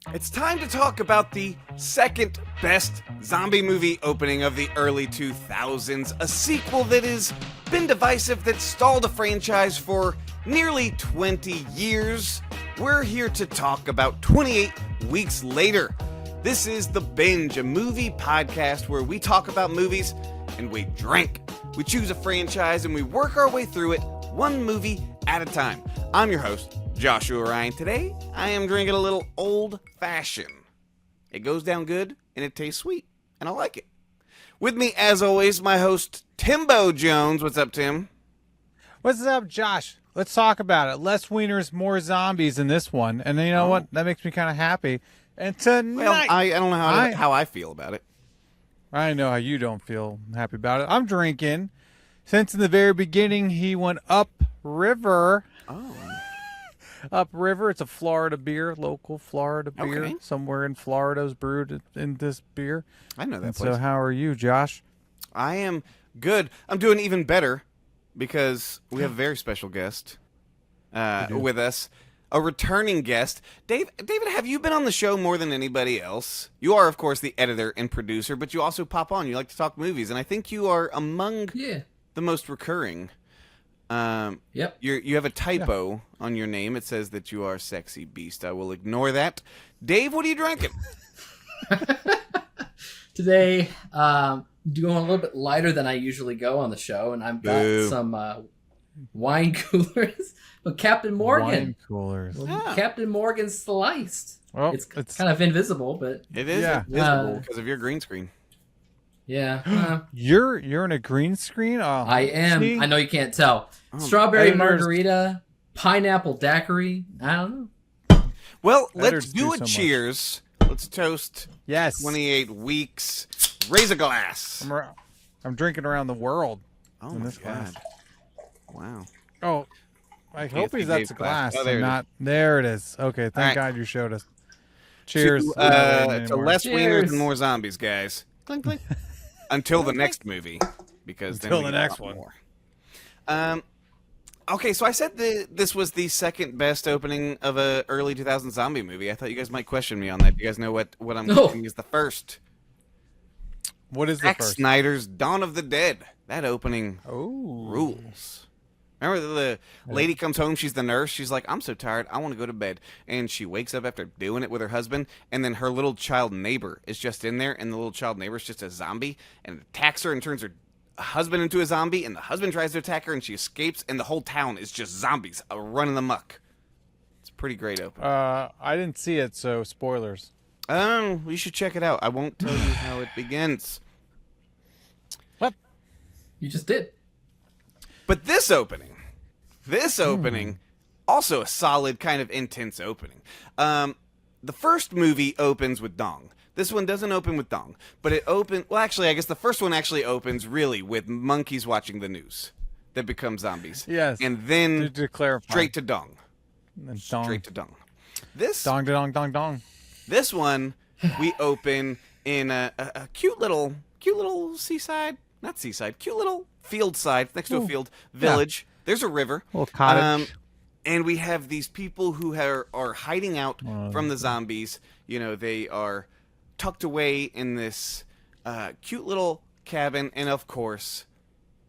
It's time to talk about the second best zombie movie opening of the early 2000s, a sequel that has been divisive, that stalled a franchise for nearly 20 years. We're here to talk about 28 weeks later. This is The Binge, a movie podcast where we talk about movies and we drink. We choose a franchise and we work our way through it, one movie at a time. I'm your host, Joshua Ryan. Today, I am drinking a little old-fashioned. It goes down good, and it tastes sweet, and I like it. With me, as always, my host, Timbo Jones. What's up, Tim? What's up, Josh? Let's talk about it. Less wieners, more zombies in this one. And you know what? That makes me kind of happy. And tonight... Well, I don't know how I feel about it. I know how you don't feel happy about it. I'm drinking. Since in the very beginning, he went upriver. Oh. Upriver. It's a Florida beer, local Florida beer. Okay. Somewhere in Florida is brewed in this beer. I know that And place. so how are you, Josh? I am good. I'm doing even better because we have a very special guest with us. A returning guest. David, have you been on the show more than anybody else? You are, of course, the editor and producer, but you also pop on. You like to talk movies, and I think you are among the most recurring. Yep. You have a typo on your name. It says that you are Sexy Beast. I will ignore that. Dave, what are you drinking? Today, doing a little bit lighter than I usually go on the show, and I've got some wine coolers. But Captain Morgan. Wine coolers. Yeah. Captain Morgan sliced. Well, it's kind of invisible, but It is visible because of your green screen. yeah. You're in a green screen? Oh, I am. see? I know you can't tell. Strawberry editors- margarita, pineapple daiquiri. I don't know. Well, Editors let's do do so a much. cheers. Let's toast Yes. 28 weeks. Raise a glass. I'm drinking around the world. Oh, in my this glass. God. Wow. Oh, I hope he's Dave's up to glass. glass. Oh, there it is. There it is. Okay, thank right. God you showed us. Cheers. To, We're not waiting to anymore. less wieners Cheers. and more zombies, guys. Clink, clink. Until the next movie. Because then Until we the got next a lot one. more. Okay, so I said this was the second best opening of a early 2000 zombie movie. I thought you guys might question me on that. Do you guys know what I'm No. thinking is the first? What is the Zack first? Snyder's Dawn of the Dead. That opening Oh. rules. Remember the lady comes home, she's the nurse, she's like, I'm so tired, I want to go to bed. And she wakes up after doing it with her husband, and then her little child neighbor is just in there, and the little child neighbor is just a zombie, and attacks her and turns her husband into a zombie, and the husband tries to attack her, and she escapes, and the whole town is just zombies running amok. It's a pretty great opening. I didn't see it, so spoilers. You should check it out. I won't tell you how it begins. What? You just did. But this opening, also a solid kind of intense opening. The first movie opens with Dong. This one doesn't open with Dong, but it well, actually, I guess the first one actually opens really with monkeys watching the news that become zombies. Yes. And then To clarify. straight to Dong. And dong. Straight to Dong. This Dong. This one, we open in a cute little seaside, not seaside, cute little field side next to a field village. There's a river. Little cottage. And we have these people who are hiding out from the zombies. You know, they are tucked away in this cute little cabin. And, of course,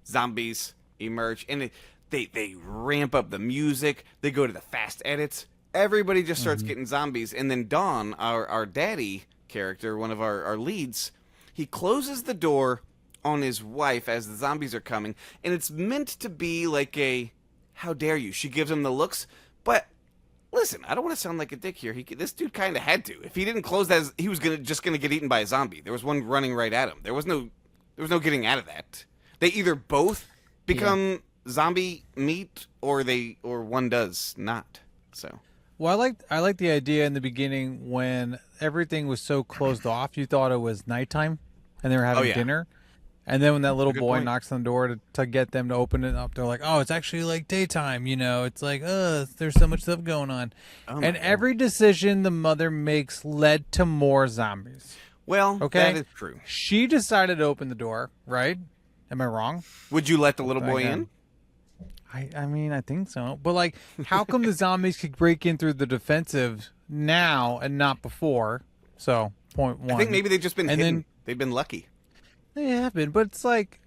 zombies emerge. And they ramp up the music. They go to the fast edits. Everybody just starts getting zombies. And then Don, our daddy character, one of our leads, he closes the door on his wife as the zombies are coming, and it's meant to be like a how dare you. She gives him the looks, but listen, I don't want to sound like a dick here. This dude kind of had to. If he didn't close that, he was just gonna get eaten by a zombie. There was one running right at him. There was no getting out of that. They either both become zombie meat, or one does not. So. Well, I like the idea in the beginning when everything was so closed off, you thought it was nighttime, and they were having dinner. And then when that little boy knocks on the door to get them to open it up, they're like, oh, it's actually like daytime, you know. It's like, there's so much stuff going on. And every decision the mother makes led to more zombies. Well, that is true. She decided to open the door, right? Am I wrong? Would you let the little boy in? I mean, I think so. But, like, how come the zombies could break in through the defensive now and not before? So, point one. I think maybe they've just been hidden. Then, They've been lucky. They have been, but it's like,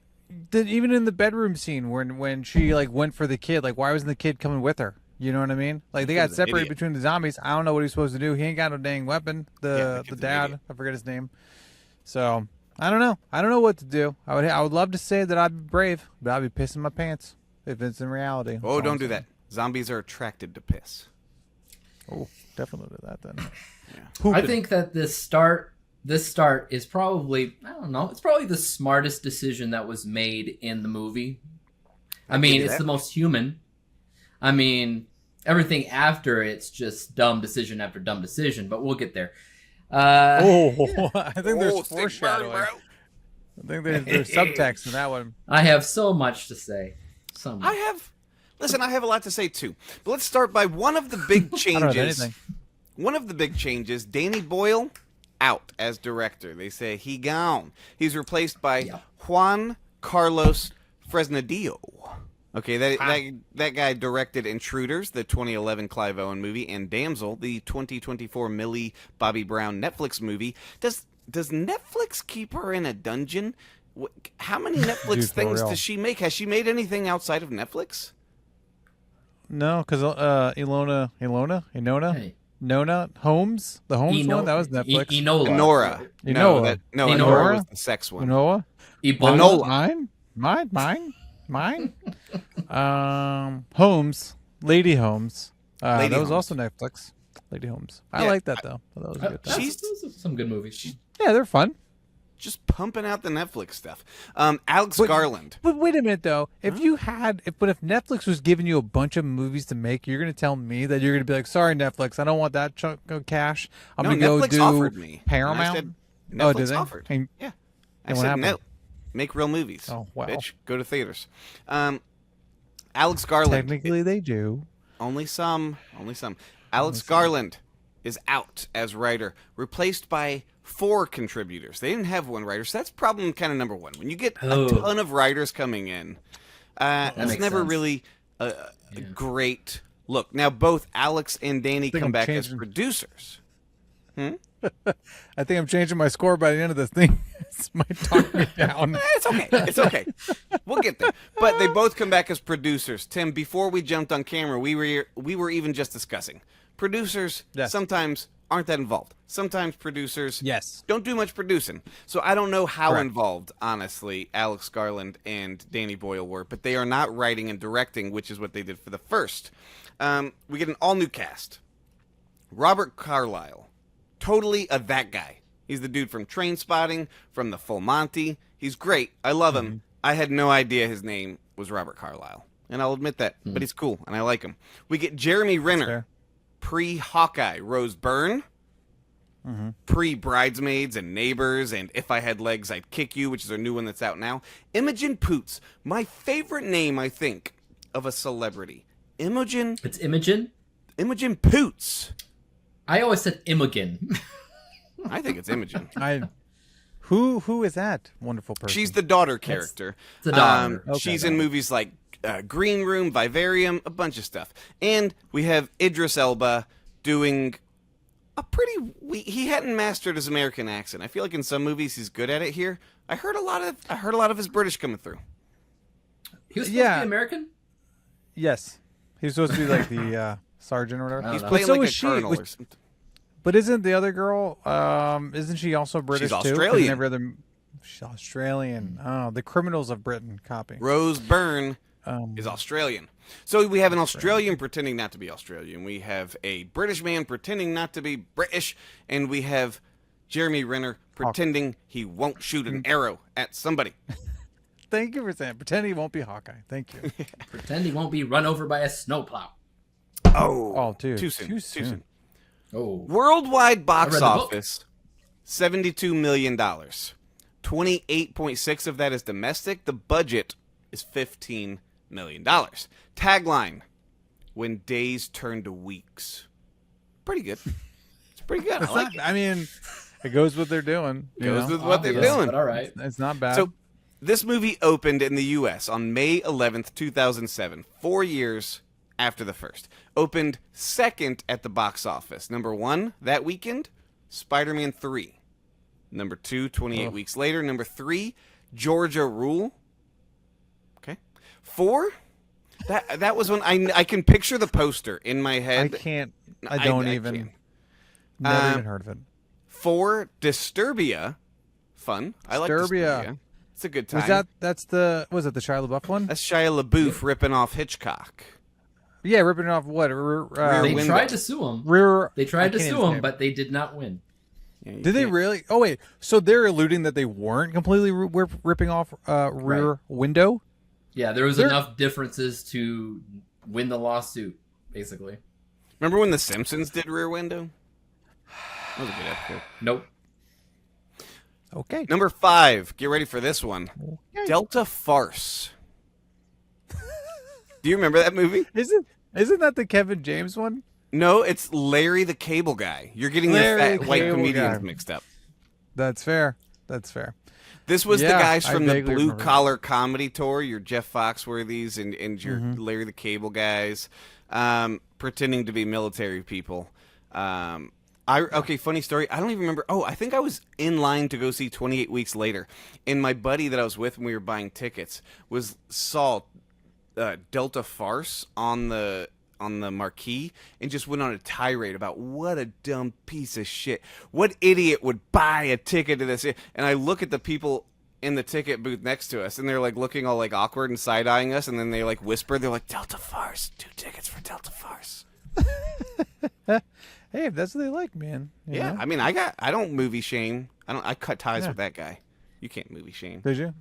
even in the bedroom scene when she, like, went for the kid, like, why wasn't the kid coming with her? You know what I mean? Like, they got separated between the zombies. I don't know what he's supposed to do. He ain't got no dang weapon. The dad, I forget his name. So, I don't know. I don't know what to do. I would love to say that I'd be brave, but I'd be pissing my pants if it's in reality. Oh, don't do that. Zombies are attracted to piss. Oh, definitely do that then. Yeah. I think that this start is probably, I don't know, it's probably the smartest decision that was made in the movie. I mean, it's the most human. I mean, everything after it's just dumb decision after dumb decision, but we'll get there. I think there's foreshadowing. I think there's subtext in that one. I have so much to say. I have a lot to say too. But let's start by one of the big changes. I don't have anything. One of the big changes, Danny Boyle out as director. They say he gone. He's replaced by Juan Carlos Fresnadillo. Okay, that guy directed Intruders, the 2011 Clive Owen movie, and Damsel, the 2024 Millie Bobby Brown Netflix movie. Does Netflix keep her in a dungeon? How many Netflix things does she make? Has she made anything outside of Netflix? No, because Nona Holmes, the Holmes one, that was Netflix. Nora. Enola. Nora was the sex one. Enola. Mine. Holmes, Lady Holmes. That was also Netflix. Lady Holmes. I like that though. That was good. She's some good movies. Yeah, they're fun. Just pumping out the Netflix stuff. Alex Garland. But wait a minute though. If Netflix was giving you a bunch of movies to make, you're gonna tell me that you're gonna be like, sorry Netflix, I don't want that chunk of cash. I'm gonna go do offered me. Paramount. Netflix offered. Yeah. I said no. Make real movies. Oh wow. Bitch, go to theaters. Alex Garland. Technically they do. Only some. Alex Garland is out as writer, replaced by 4 contributors. They didn't have one writer, so that's problem kind of number one. When you get a ton of writers coming in, it's never really a great look. Now, both Alex and Danny come back as producers. I think I'm changing my score by the end of this thing. This might talk me down. It's okay. We'll get there. But they both come back as producers. Tim, before we jumped on camera, we were even just discussing. Producers sometimes aren't that involved. Sometimes producers don't do much producing. So I don't know how involved, honestly, Alex Garland and Danny Boyle were, but they are not writing and directing, which is what they did for the first. We get an all-new cast. Robert Carlyle. Totally that guy. He's the dude from Trainspotting, from The Full Monty. He's great. I love him. I had no idea his name was Robert Carlyle. And I'll admit that. But he's cool, and I like him. We get Jeremy Renner. Pre-Hawkeye, Rose Byrne, pre-Bridesmaids and Neighbors, and If I Had Legs, I'd Kick You, which is a new one that's out now. Imogen Poots, my favorite name, I think, of a celebrity. Imogen. It's Imogen? Imogen Poots. I always said Imogen. I think it's Imogen. Who is that wonderful person? She's the daughter character. The daughter. She's in movies like Green Room, Vivarium, a bunch of stuff. And we have Idris Elba doing a pretty... He hadn't mastered his American accent. I feel like in some movies he's good at it here. I heard a lot of his British coming through. He was supposed to be American? Yes. He was supposed to be like the sergeant or whatever. He's playing like a colonel or something. But isn't the other girl, isn't she also British too? She's Australian. She's Australian. Oh, the Criminals of Britain copy. Rose Byrne is Australian. So we have an Australian pretending not to be Australian. We have a British man pretending not to be British. And we have Jeremy Renner pretending he won't shoot an arrow at somebody. Thank you for saying. Pretend he won't be Hawkeye. Thank you. Pretend he won't be run over by a snowplow. Dude. Too soon. Oh. Worldwide box office, $72 million. 28.6 of that is domestic. The budget is $15 million. Tagline, when days turn to weeks. Pretty good. It's pretty good. I mean, it goes with what they're doing. It goes with what they're doing. But all right. It's not bad. So This movie opened in the U.S. on May 11th, 2007, 4 years after the first. Opened second at the box office. Number 1 that weekend, Spider-Man 3. Number 2, 28 weeks later. Number 3, Georgia Rule. Okay. 4, that was when I can picture the poster in my head. I can't. I don't even. Can't. Never even heard of it. 4, Disturbia. Fun. I like Disturbia. It's a good time. Was it the Shia LaBeouf one? That's Shia LaBeouf ripping off Hitchcock. Yeah, ripping off what? They tried to sue him. They tried to sue him, but they did not win. Yeah, did they really? Oh, wait. So they're alluding that they weren't completely ripping off Rear Window? Yeah, there was enough differences to win the lawsuit, basically. Remember when The Simpsons did Rear Window? That was a good episode. Nope. Okay. Number 5. Get ready for this one. Okay. Delta Farce. Do you remember that movie? Isn't that the Kevin James one? No, it's Larry the Cable Guy. You're getting the fat white comedians mixed up. That's fair. This was the guys from the Blue Collar Comedy Tour, your Jeff Foxworthys and your Larry the Cable Guys, pretending to be military people. Okay, funny story. I don't even remember. Oh, I think I was in line to go see 28 Weeks Later, and my buddy that I was with when we were buying tickets saw Delta Farce on the marquee and just went on a tirade about what a dumb piece of shit. What idiot would buy a ticket to this? And I look at the people in the ticket booth next to us, and they're like looking all like awkward and side-eyeing us, and then they like whisper, they're like, Delta Farce, 2 tickets for Delta Farce. Hey, if that's what they like, man. You know? I mean, I don't movie shame. I cut ties with that guy. You can't movie shame. Did you?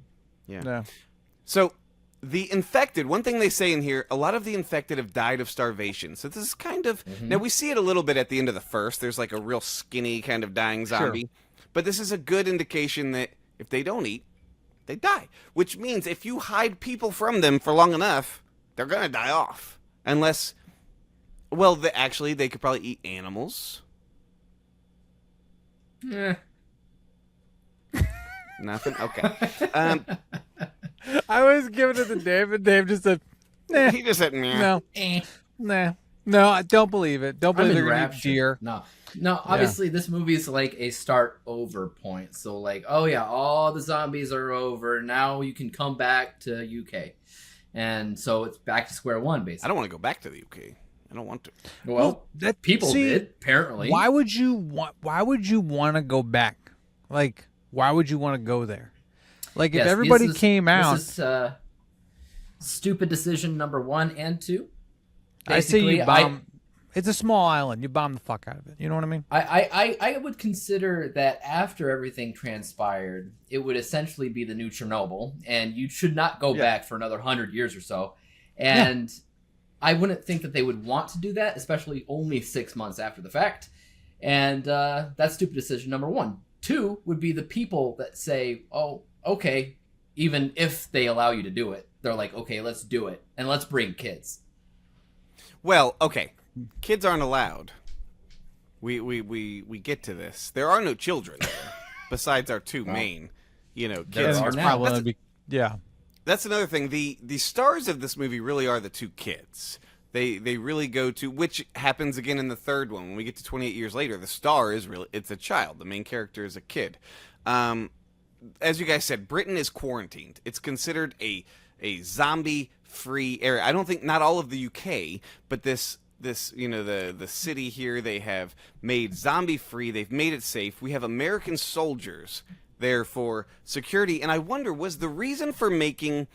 Yeah. No. So the infected, one thing they say in here, a lot of the infected have died of starvation. So this is kind of, now we see it a little bit at the end of the first. There's like a real skinny kind of dying zombie. Sure. But this is a good indication that if they don't eat, they die. Which means if you hide people from them for long enough, they're going to die off. Unless, well, they could probably eat animals. Yeah. Nothing? Okay. I was giving it to Dave, and Dave just said, nah. He just said, nah. Nah. No, I don't believe it. Don't believe they're going to eat deer. No, obviously this movie is like a start over point. So like, oh yeah, all the zombies are over. Now you can come back to UK. And so it's back to square one, basically. I don't want to go back to the UK. I don't want to. Well, people did, apparently. Why would you want to go back? Like, why would you want to go there? Like, if everybody came out... This is stupid decision number 1 and 2. Basically, I say you bomb... It's a small island. You bomb the fuck out of it. You know what I mean? I would consider that after everything transpired, it would essentially be the new Chernobyl, and you should not go back for another 100 years or so. And I wouldn't think that they would want to do that, especially only 6 months after the fact. And that's stupid decision number 1. 2 would be the people that say, oh, okay, even if they allow you to do it, they're like, okay, let's do it, and let's bring kids. Well, okay. Kids aren't allowed. We get to this. There are no children there, besides our 2 main, kids. There are now. That's another thing. The stars of this movie really are the 2 kids. They really go to, which happens again in the third one. When we get to 28 years later, the star is it's a child. The main character is a kid. As you guys said, Britain is quarantined. It's considered a zombie-free area. I don't think, not all of the UK, but this the city here, they have made zombie-free. They've made it safe. We have American soldiers there for security. And I wonder, was the reason for making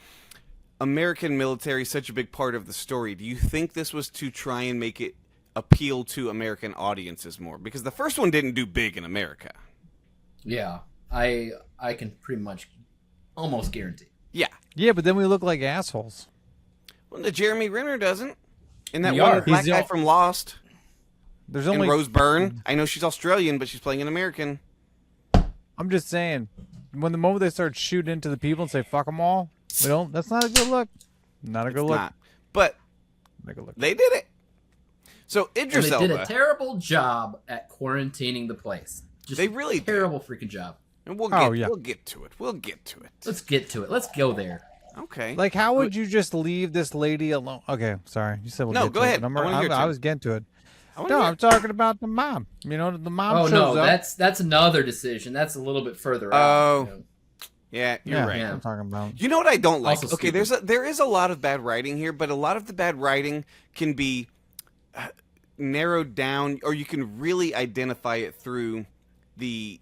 American military such a big part of the story, do you think this was to try and make it appeal to American audiences more? Because the first one didn't do big in America. Yeah, I can pretty much almost guarantee. Yeah, but then we look like assholes. Well, the Jeremy Renner doesn't. And that one black guy from Lost. There's only Rose Byrne. I know she's Australian, but she's playing an American. I'm just saying, when the moment they start shooting into the people and say "fuck them all," that's not a good look. Not a good look. Not. But they did it. So Idris Elba. They did a terrible job at quarantining the place. They really terrible freaking job. And we'll get to it. We'll get to it. Let's get to it. Let's go there. Okay. Like, how would you just leave this lady alone? Okay, sorry. You said we'll get go to ahead. It. I was getting to it. No, I'm talking about the mom. You know, the mom shows up. That's another decision. That's a little bit further out. Oh. Yeah, you're right. I'm talking about. You know what I don't like? Also Okay, there is a lot of bad writing here, but a lot of the bad writing can be narrowed down, or you can really identify it through the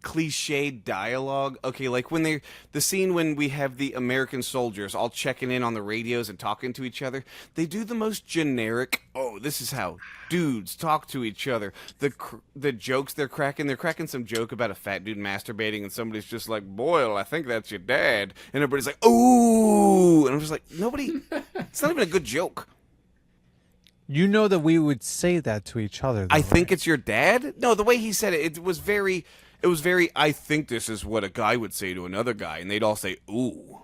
cliched dialogue. Okay, like when the scene when we have the American soldiers all checking in on the radios and talking to each other, they do the most generic, oh, this is how dudes talk to each other. The jokes they're cracking some joke about a fat dude masturbating, and somebody's just like, Boyle, I think that's your dad, and everybody's like, ooh, and I'm just like, it's not even a good joke. You know that we would say that to each other, though, I think it's your dad? No, the way he said it was very, I think this is what a guy would say to another guy, and they'd all say, ooh.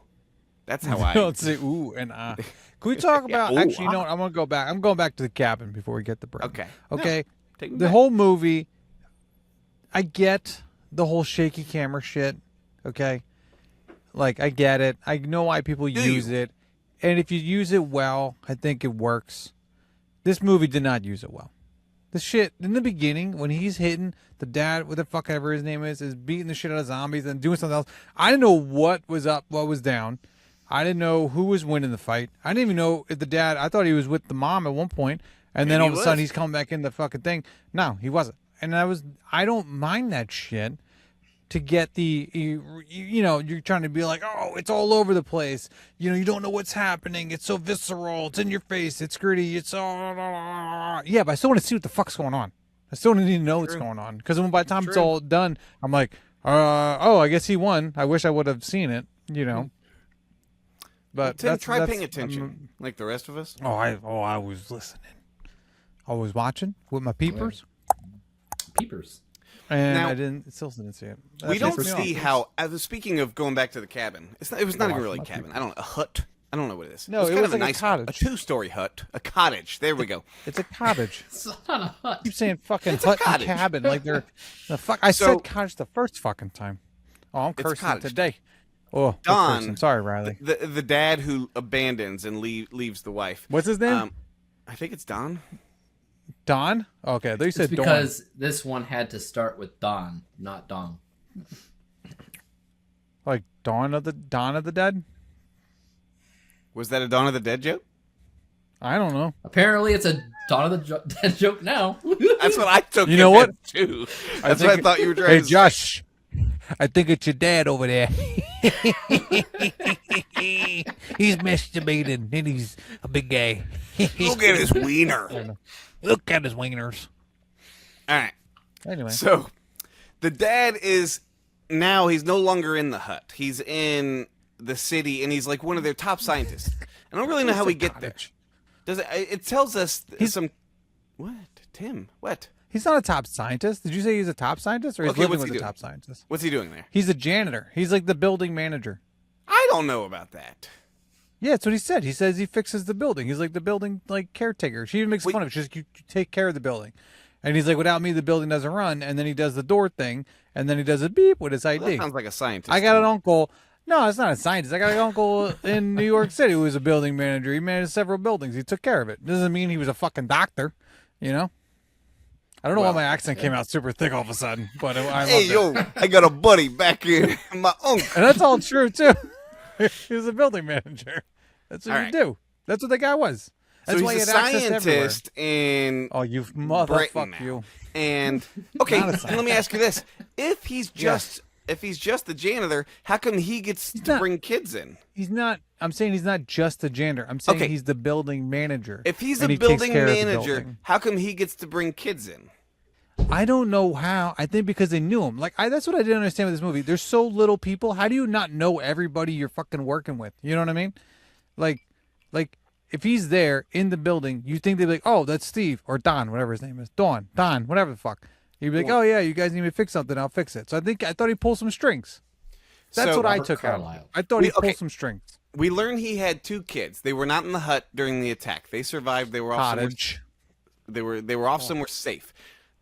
That's how I... don't say ooh and ah. Can we talk about... Actually, you know what? I'm going back to the cabin before we get the break. Okay? No, the whole movie, I get the whole shaky camera shit, okay? Like, I get it. I know why people use it. And if you use it well, I think it works. This movie did not use it well. The shit, in the beginning, when he's hitting the dad, what the fuck ever his name is beating the shit out of zombies and doing something else. I didn't know what was up, what was down. I didn't know who was winning the fight. I didn't even know if the dad, I thought he was with the mom at one point, and then all of a sudden he's coming back in the fucking thing. No, he wasn't. And I don't mind that shit. To get you're trying to be like, oh, it's all over the place. You know, you don't know what's happening. It's so visceral. It's in your face. It's gritty. It's all... Yeah, but I still want to see what the fuck's going on. I still need to know what's going on. Because by the time it's all done, I'm like, I guess he won. I wish I would have seen it, you know. But Tim, try paying attention, like the rest of us. I was listening. I was watching with my peepers. Peepers. And now, still didn't see it. We don't see how. Speaking of going back to the cabin, it was not even really a cabin. I don't know, a hut. I don't know what it is. No, it was kind of like a nice cottage, a 2-story hut, a cottage. There we go. It's a cottage. It's not a hut. I keep saying fucking hut and cabin like they're the fuck. I said cottage the first fucking time. Oh, I'm cursing today. Oh, Don. Sorry, Riley. The dad who abandons and leaves the wife. What's his name? I think it's Don. Don? Okay, they said Dawn. Because this one had to start with Don, not Dong. Like Dawn of the Dead? Was that a Dawn of the Dead joke? I don't know. Apparently, it's a Dawn of the Dead joke now. That's what I took. You know what? Too. That's what I thought you were trying to say. Hey, Josh. I think it's your dad over there. He's masturbating, and he's a big guy. Look at his wiener. Look at his wieners. All right. Anyway. So, the dad is now, he's no longer in the hut. He's in the city, and he's like one of their top scientists. I don't really know how we get there. Does it tells us some... What? Tim? What? He's not a top scientist. Did you say he's a top scientist, or he's living with a top scientist? What's he doing there? He's a janitor. He's like the building manager. I don't know about that. Yeah, that's what he said. He says he fixes the building. He's like the building caretaker. She even makes fun of it. She's like, you take care of the building. And he's like, without me, the building doesn't run. And then he does the door thing, and then he does a beep with his ID. Well, that sounds like a scientist. I got an uncle. No, it's not a scientist. I got an uncle in New York City who was a building manager. He managed several buildings. He took care of it. Doesn't mean he was a fucking doctor, you know? I don't know why my accent came out super thick all of a sudden, but I loved it. I got a buddy back here, my uncle. And that's all true, too. He was a building manager. That's what you do. That's what the guy was. That's so why he's he a had scientist in you motherfucker, you. And, okay, let me ask you this. If he's just the janitor, how come he gets to bring kids in? He's not. I'm saying he's not just the janitor. I'm saying he's the building manager. If he's a building manager, how come he gets to bring kids in? I don't know how. I think because they knew him. Like that's what I didn't understand with this movie. There's so little people. How do you not know everybody you're fucking working with? You know what I mean? Like if he's there in the building, you think they'd be like, oh, that's Steve or Don, whatever his name is, Don, whatever the fuck. He'd be like, oh yeah, you guys need me to fix something, I'll fix it. So I thought he pulled some strings. That's what I took out. I thought he pulled some strings. We learned he had 2 kids. They were not in the hut during the attack. They survived. They were off somewhere. They were off somewhere safe.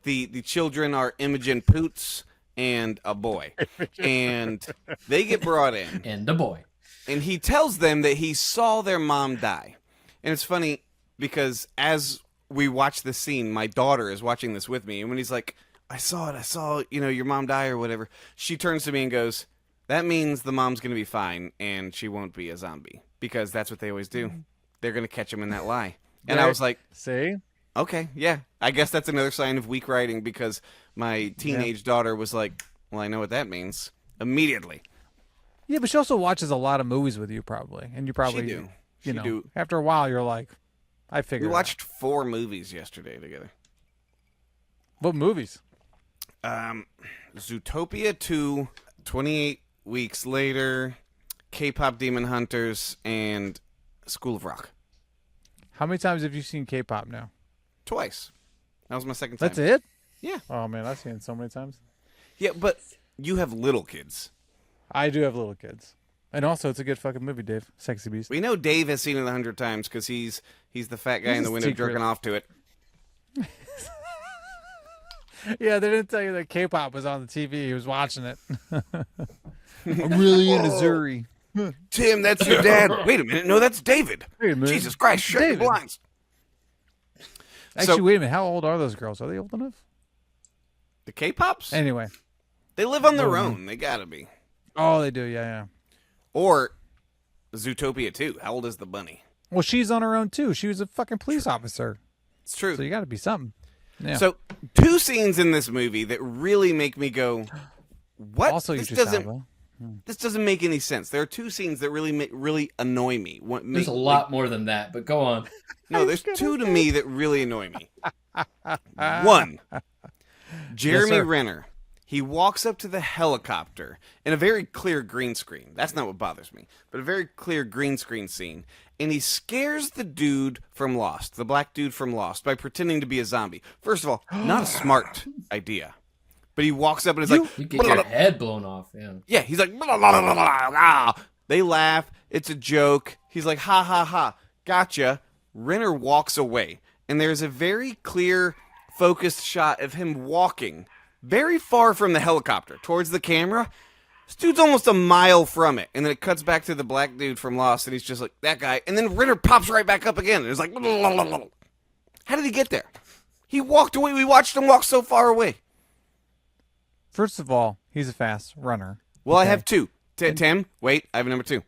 The children are Imogen Poots and a boy. And they get brought in. And a boy. And he tells them that he saw their mom die. And it's funny because as we watch the scene, my daughter is watching this with me. And when he's like, I saw, your mom die or whatever. She turns to me and goes, that means the mom's going to be fine and she won't be a zombie. Because that's what they always do. They're going to catch him in that lie. And I was like, see? Okay, yeah. I guess that's another sign of weak writing because my teenage daughter was like, well, I know what that means. Immediately. Yeah, but she also watches a lot of movies with you probably. And you probably, She do. After a while, you're like, I figured We watched 4 movies yesterday together. What movies? Zootopia 2, 28 Weeks Later, K-Pop Demon Hunters, and School of Rock. How many times have you seen K-pop now? Twice. That was my second time. That's it? Yeah. Oh, man, I've seen it so many times. Yeah, but you have little kids. I do have little kids. And also, it's a good fucking movie, Dave. Sexy Beast. We know Dave has seen it 100 times because he's the fat guy in the window jerking off to it. Yeah, they didn't tell you that K-pop was on the TV. He was watching it. I'm really into Zuri. Tim, that's your dad. Wait a minute. No, that's David. Wait a minute. Jesus Christ, shut your blinds. Actually, wait a minute. How old are those girls? Are they old enough? The K-Pops? Anyway. They live on their own. They gotta be. Oh, they do. Yeah. Or Zootopia 2. How old is the bunny? Well, she's on her own, too. She was a fucking police officer. It's true. So you gotta be something. Yeah. So, 2 scenes in this movie that really make me go, what? Also, this doesn't make any sense. There are 2 scenes that really annoy me. There's a lot more than that, but go on. No, there's 2 to me that really annoy me. 1, Jeremy Renner. He walks up to the helicopter in a very clear green screen. That's not what bothers me, but a very clear green screen scene. And he scares the dude from Lost, the black dude from Lost, by pretending to be a zombie. First of all, not a smart idea. But he walks up and is like... You get your head blown off, yeah. Yeah, he's like... Blah, blah, blah, blah, blah. They laugh. It's a joke. He's like, ha, ha, ha. Gotcha. Renner walks away. And there's a very clear, focused shot of him walking very far from the helicopter towards the camera. This dude's almost a mile from it. And then it cuts back to the black dude from Lost, and he's just like, that guy. And then Renner pops right back up again. And it's like, blah, blah, blah, blah. How did he get there? He walked away. We watched him walk so far away. First of all, he's a fast runner. Well, okay. I have 2. Tim, wait, I have a number 2.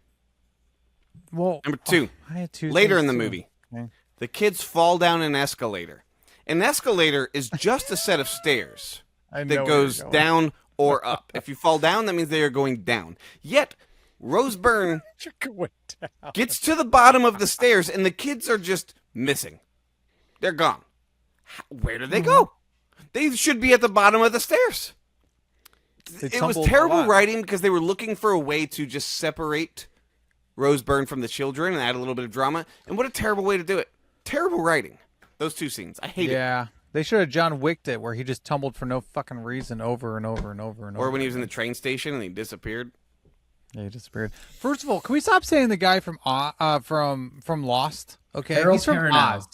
Well, number 2. I had 2 later in the too. movie, okay. The kids fall down an escalator. An escalator is just a set of stairs that goes down or up. If you fall down, that means they are going down. Yet, Rose Byrne gets to the bottom of the stairs, and the kids are just missing. They're gone. Where did they go? They should be at the bottom of the stairs. It was terrible writing because they were looking for a way to just separate Rose Byrne from the children and add a little bit of drama. And what a terrible way to do it. Terrible writing. Those 2 scenes. I hate it. Yeah. They should have John Wicked it where he just tumbled for no fucking reason over and over and over and over. Or when he was in the train station and he disappeared. Yeah, he disappeared. First of all, can we stop saying the guy from Lost? Okay, Harold he's from Perrineau. Oz.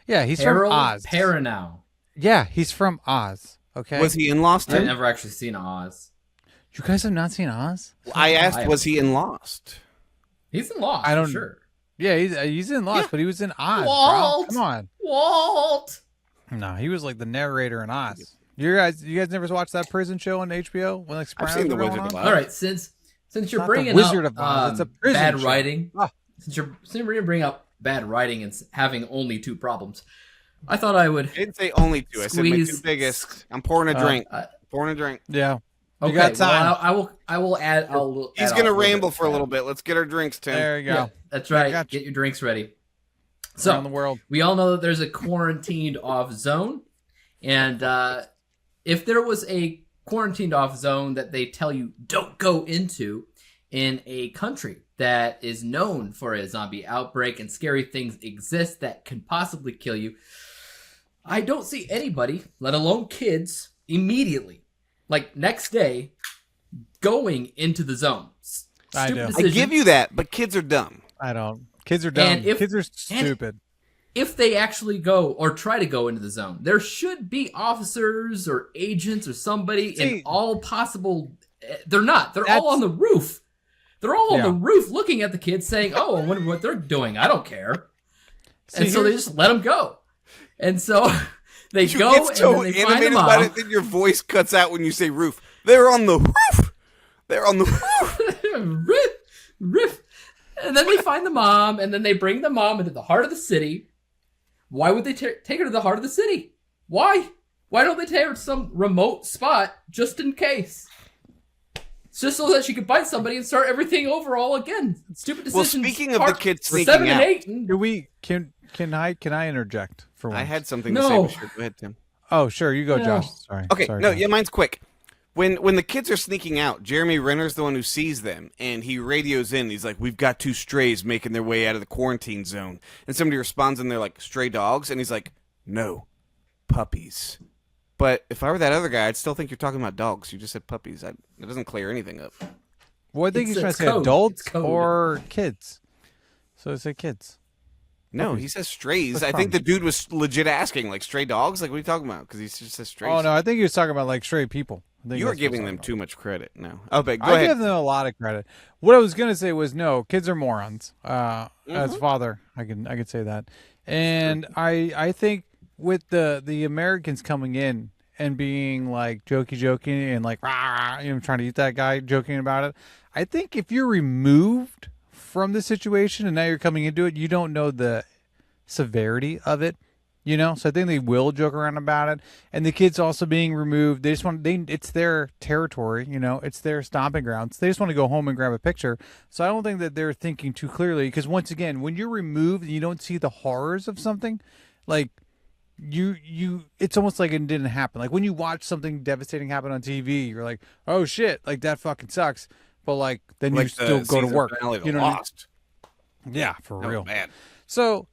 Yeah, he's Harold from Oz. Perrineau. Yeah, he's from Oz. Okay. Was he in Lost? I've never actually seen Oz. You guys have not seen Oz? I asked, was he in Lost? He's in Lost. Sure. Yeah, he's in Lost, but he was in Oz. Walt. Bro. Come on, Walt. No, he was like the narrator in Oz. You guys never watched that prison show on HBO when like I've seen the Wizard of Oz. All right, since you're bringing Wizard up of Oz. It's a prison bad show. writing, since you're going to bring up bad writing and having only 2 problems, I thought I would. I didn't say only 2. I said my 2 biggest. I'm pouring a drink. Pouring a drink. Yeah. Okay, you got time. Well, I will add. He's going to ramble for a little bit. Let's get our drinks, Tim. There you go. Yeah, that's right. Get your drinks ready. So, around the world. We all know that there's a quarantined off zone. And if there was a quarantined off zone that they tell you don't go into in a country that is known for a zombie outbreak and scary things exist that can possibly kill you, I don't see anybody, let alone kids, immediately, like next day, going into the zone. I do. I give you that, but kids are dumb. I don't. Kids are dumb. Kids are stupid. if they actually go or try to go into the zone, there should be officers or agents or somebody in all possible. They're not. They're all on the roof. They're all on the roof looking at the kids saying, oh, I wonder what they're doing. I don't care. And so they just let them go. And so they go and then they find the mom. About it, then your voice cuts out when you say roof. They're on the roof. They're on the roof. Roof. And then they find the mom, and then they bring the mom into the heart of the city. Why would they take her to the heart of the city? Why? Why don't they take her to some remote spot just in case? It's just so that she could bite somebody and start everything over all again. Stupid decisions. Well, speaking of the kids sneaking 7 and out, 8. Can I interject for once? I had something to say. But sure, go ahead, Tim. Oh, sure, you go, Josh. Sorry. Okay, Sorry, no, Josh. yeah, mine's quick. When the kids are sneaking out, Jeremy Renner's the one who sees them, and he radios in. He's like, "We've got 2 strays making their way out of the quarantine zone." And somebody responds, and they're like, "Stray dogs?" And he's like, "No, puppies." But if I were that other guy, I'd still think you're talking about dogs. You just said puppies. It doesn't clear anything up. Well, I think he's trying to say adults or kids. So it's kids. No, he says strays. I think the dude was legit asking, like, stray dogs? Like, what are you talking about? Because he just says strays. Oh, no, I think he was talking about, like, stray people. You are giving them too much credit now. Oh, but go I ahead. give them a lot of credit. What I was going to say was, no, kids are morons. As father, I can say that. And I think with the Americans coming in and being, like, joking and, like, rah, trying to eat that guy, joking about it, I think if you're removed from the situation and now you're coming into it, you don't know the severity of it, so I think they will joke around about it. And the kids also being removed, it's their territory, it's their stomping grounds. They just want to go home and grab a picture. So I don't think that they're thinking too clearly, because once again, when you're removed and you don't see the horrors of something, like it's almost like it didn't happen. Like when you watch something devastating happen on TV, you're like, oh shit, like that fucking sucks. But like then you still go to work. Lost. Yeah, for real. Bad. So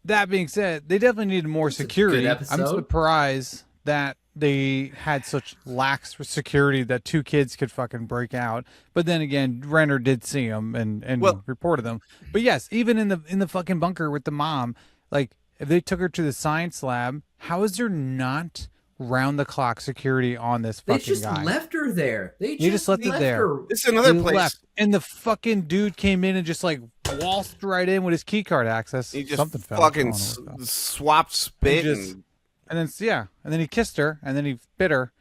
that being said, they definitely needed more security. I'm surprised that they had such lax security that 2 kids could fucking break out. But then again, Renner did see them and reported them. But yes, even in the fucking bunker with the mom, like if they took her to the science lab, how is there not round-the-clock security on this fucking guy? They just left her there. They just left it there. This is another place. Left. And the fucking dude came in and just like waltzed right in with his key card access. He just fucking swapped spit. And then he kissed her, and then he bit her,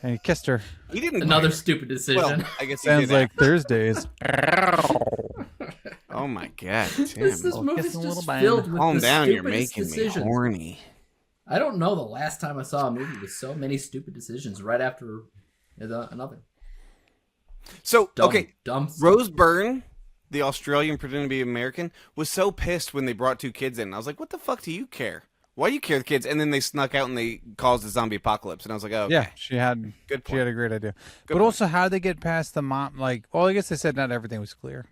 and he kissed her. He didn't. Another stupid decision. Well, I guess sounds like Thursdays. Oh my god, Tim. This movie's just filled with calm down. You're making decisions. Me horny. I don't know the last time I saw a movie with so many stupid decisions right after another. So, dumb Rose Byrne, the Australian pretending to be American, was so pissed when they brought 2 kids in. I was like, what the fuck do you care? Why do you care the kids? And then they snuck out and they caused a zombie apocalypse. And I was like, oh, okay. Yeah, she had a great idea. But also, how they get past the mom, like, well, I guess they said not everything was clear.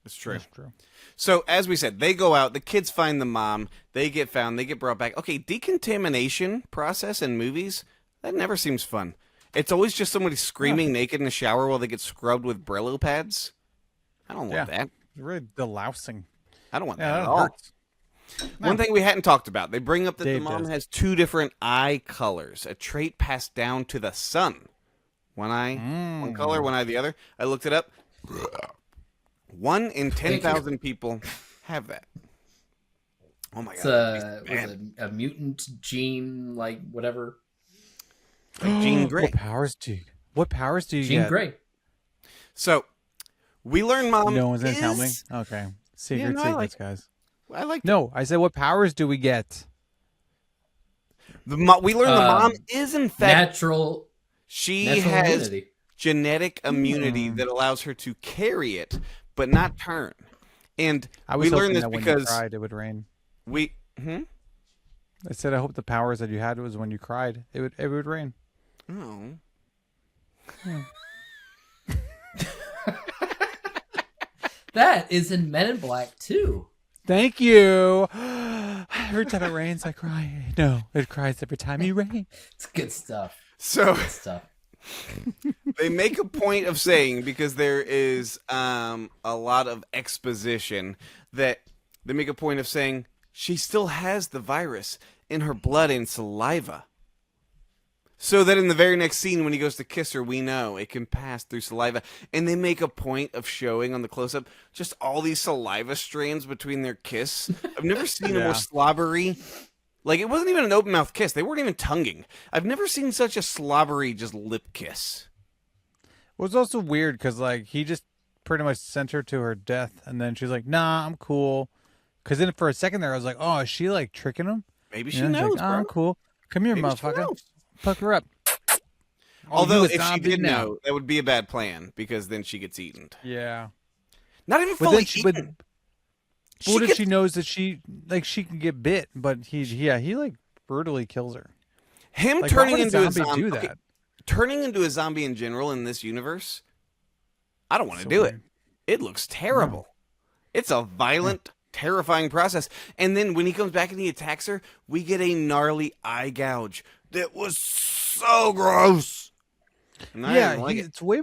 It's true. That's true. So, as we said, they go out, the kids find the mom, they get found, they get brought back. Okay, decontamination process in movies, that never seems fun. It's always just somebody screaming naked in the shower while they get scrubbed with Brillo pads. I don't want that. It's really delousing. I don't want that at all. One thing we hadn't talked about, they bring up that the mom has 2 different eye colors, a trait passed down to the son. One eye, one color, one eye the other. I looked it up. 1 in 10,000 people have that. Oh my god! It's a mutant gene, like whatever. Like Jean Grey. What powers do you get? Jean Grey. So we learn mom. No one's gonna tell me. Okay, secrets, guys. I like. No, I said, what powers do we get? We learn the mom is in fact natural. She has immunity. Genetic immunity that allows her to carry it, but not turn. And we learned this because when you cried, it would rain. I said, I hope the powers that you had was when you cried, it would rain. Oh. That is in Men in Black too. Thank you. Every time it rains, I cry. No, it cries every time you rain. It's good stuff. So good stuff. They make a point of saying, because there is a lot of exposition, that they make a point of saying she still has the virus in her blood and saliva. So that in the very next scene, when he goes to kiss her, we know it can pass through saliva. And they make a point of showing on the close-up just all these saliva strands between their kiss. I've never seen a more slobbery... Like, it wasn't even an open-mouth kiss. They weren't even tonguing. I've never seen such a slobbery just lip kiss. It was also weird because, like, he just pretty much sent her to her death. And then she's like, nah, I'm cool. Because then for a second there, I was like, oh, is she, like, tricking him? Maybe she knows, like, bro. I'm cool. Come here, Maybe motherfucker. Fuck her up. Although, if she did know, that would be a bad plan, because then she gets eaten. Yeah. Not even fully eaten. What if she knows that she can get bit, but he like brutally kills her. Him like, turning into a zombie. Do that? Okay, turning into a zombie in general in this universe, I don't want to do it. It looks terrible. No. It's a violent, terrifying process. And then when he comes back and he attacks her, we get a gnarly eye gouge that was so gross. It's way.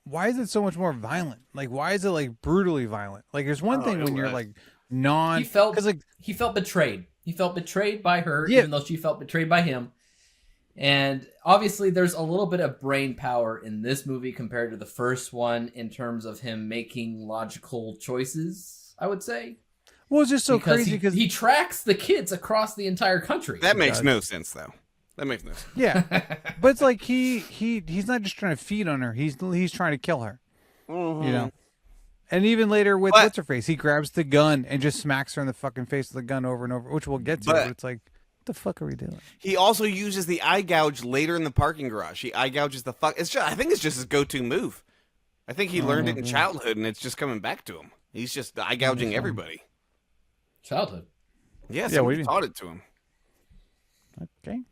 Why is it so much more violent? Like, why is it like brutally violent? Like, there's one thing when you're like he felt betrayed. He felt betrayed by her, even though she felt betrayed by him. And obviously, there's a little bit of brain power in this movie compared to the first one in terms of him making logical choices, I would say. Well, it's just so crazy because he tracks the kids across the entire country. That makes no sense, though. That makes no sense. Yeah, but it's like he's not just trying to feed on her. He's trying to kill her. Mm-hmm. You know. And even later with what's her face, he grabs the gun and just smacks her in the fucking face with the gun over and over, which we'll get to. But it's like, what the fuck are we doing? He also uses the eye gouge later in the parking garage. He eye gouges the fuck. I think it's just his go-to move. I think he learned it in childhood, and it's just coming back to him. He's just eye gouging everybody. Childhood. Yeah, somebody taught it to him. Okay.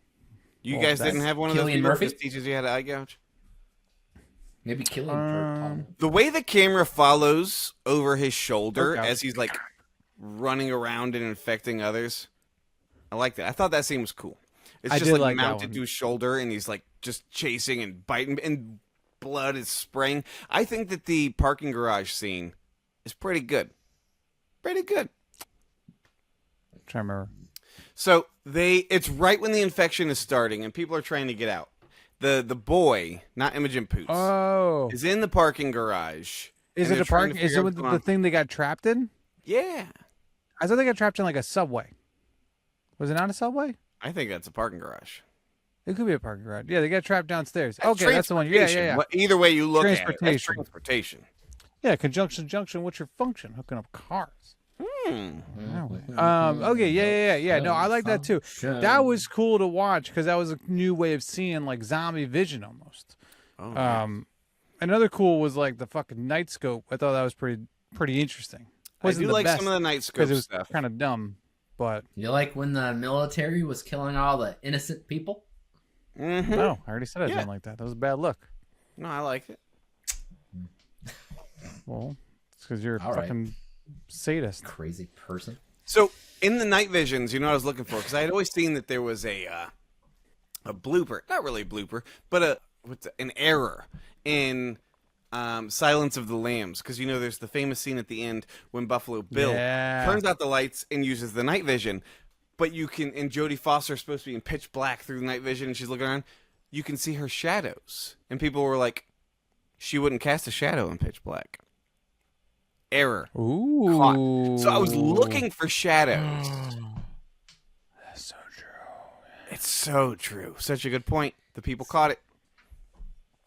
You guys didn't have one of those people that teaches you how to eye gouge? Maybe Killian. The way the camera follows over his shoulder as he's like running around and infecting others, I like that. I thought that scene was cool. It's just like mounted to his shoulder, and he's like just chasing and biting, and blood is spraying. I think that the parking garage scene is pretty good. Pretty good. I'm trying to remember. So it's right when the infection is starting, and people are trying to get out. The boy, not Imogen Poots, is in the parking garage. Is it a parking? Is it the thing they got trapped in? Yeah. I thought they got trapped in like a subway. Was it not a subway? I think that's a parking garage. It could be a parking garage. Yeah, they got trapped downstairs. Okay, that's the one. Yeah. Either way you look at it, that's transportation. Yeah, conjunction junction. What's your function? Hooking up cars. Okay, yeah. No, I like that too. That was cool to watch because that was a new way of seeing like zombie vision almost. Another cool was like the fucking night scope. I thought that was pretty interesting. I do like some of the night scope stuff. It was kind of dumb, but you like when the military was killing all the innocent people? Mm-hmm. No, I already said I didn't like that. That was a bad look. No, I like it. Well, it's because you're fucking sadist, crazy person. So in the night visions, you know what I was looking for, because I had always seen that there was a blooper, not really a blooper, but an error in Silence of the Lambs, because you know there's the famous scene at the end when Buffalo Bill turns out the lights and uses the night vision, but you can, and Jodie Foster's supposed to be in pitch black through the night vision, and she's looking around, you can see her shadows, and people were like, she wouldn't cast a shadow in pitch black. Error. Ooh. Caught. So I was looking for shadows. That's so true. It's so true. Such a good point. The people caught it.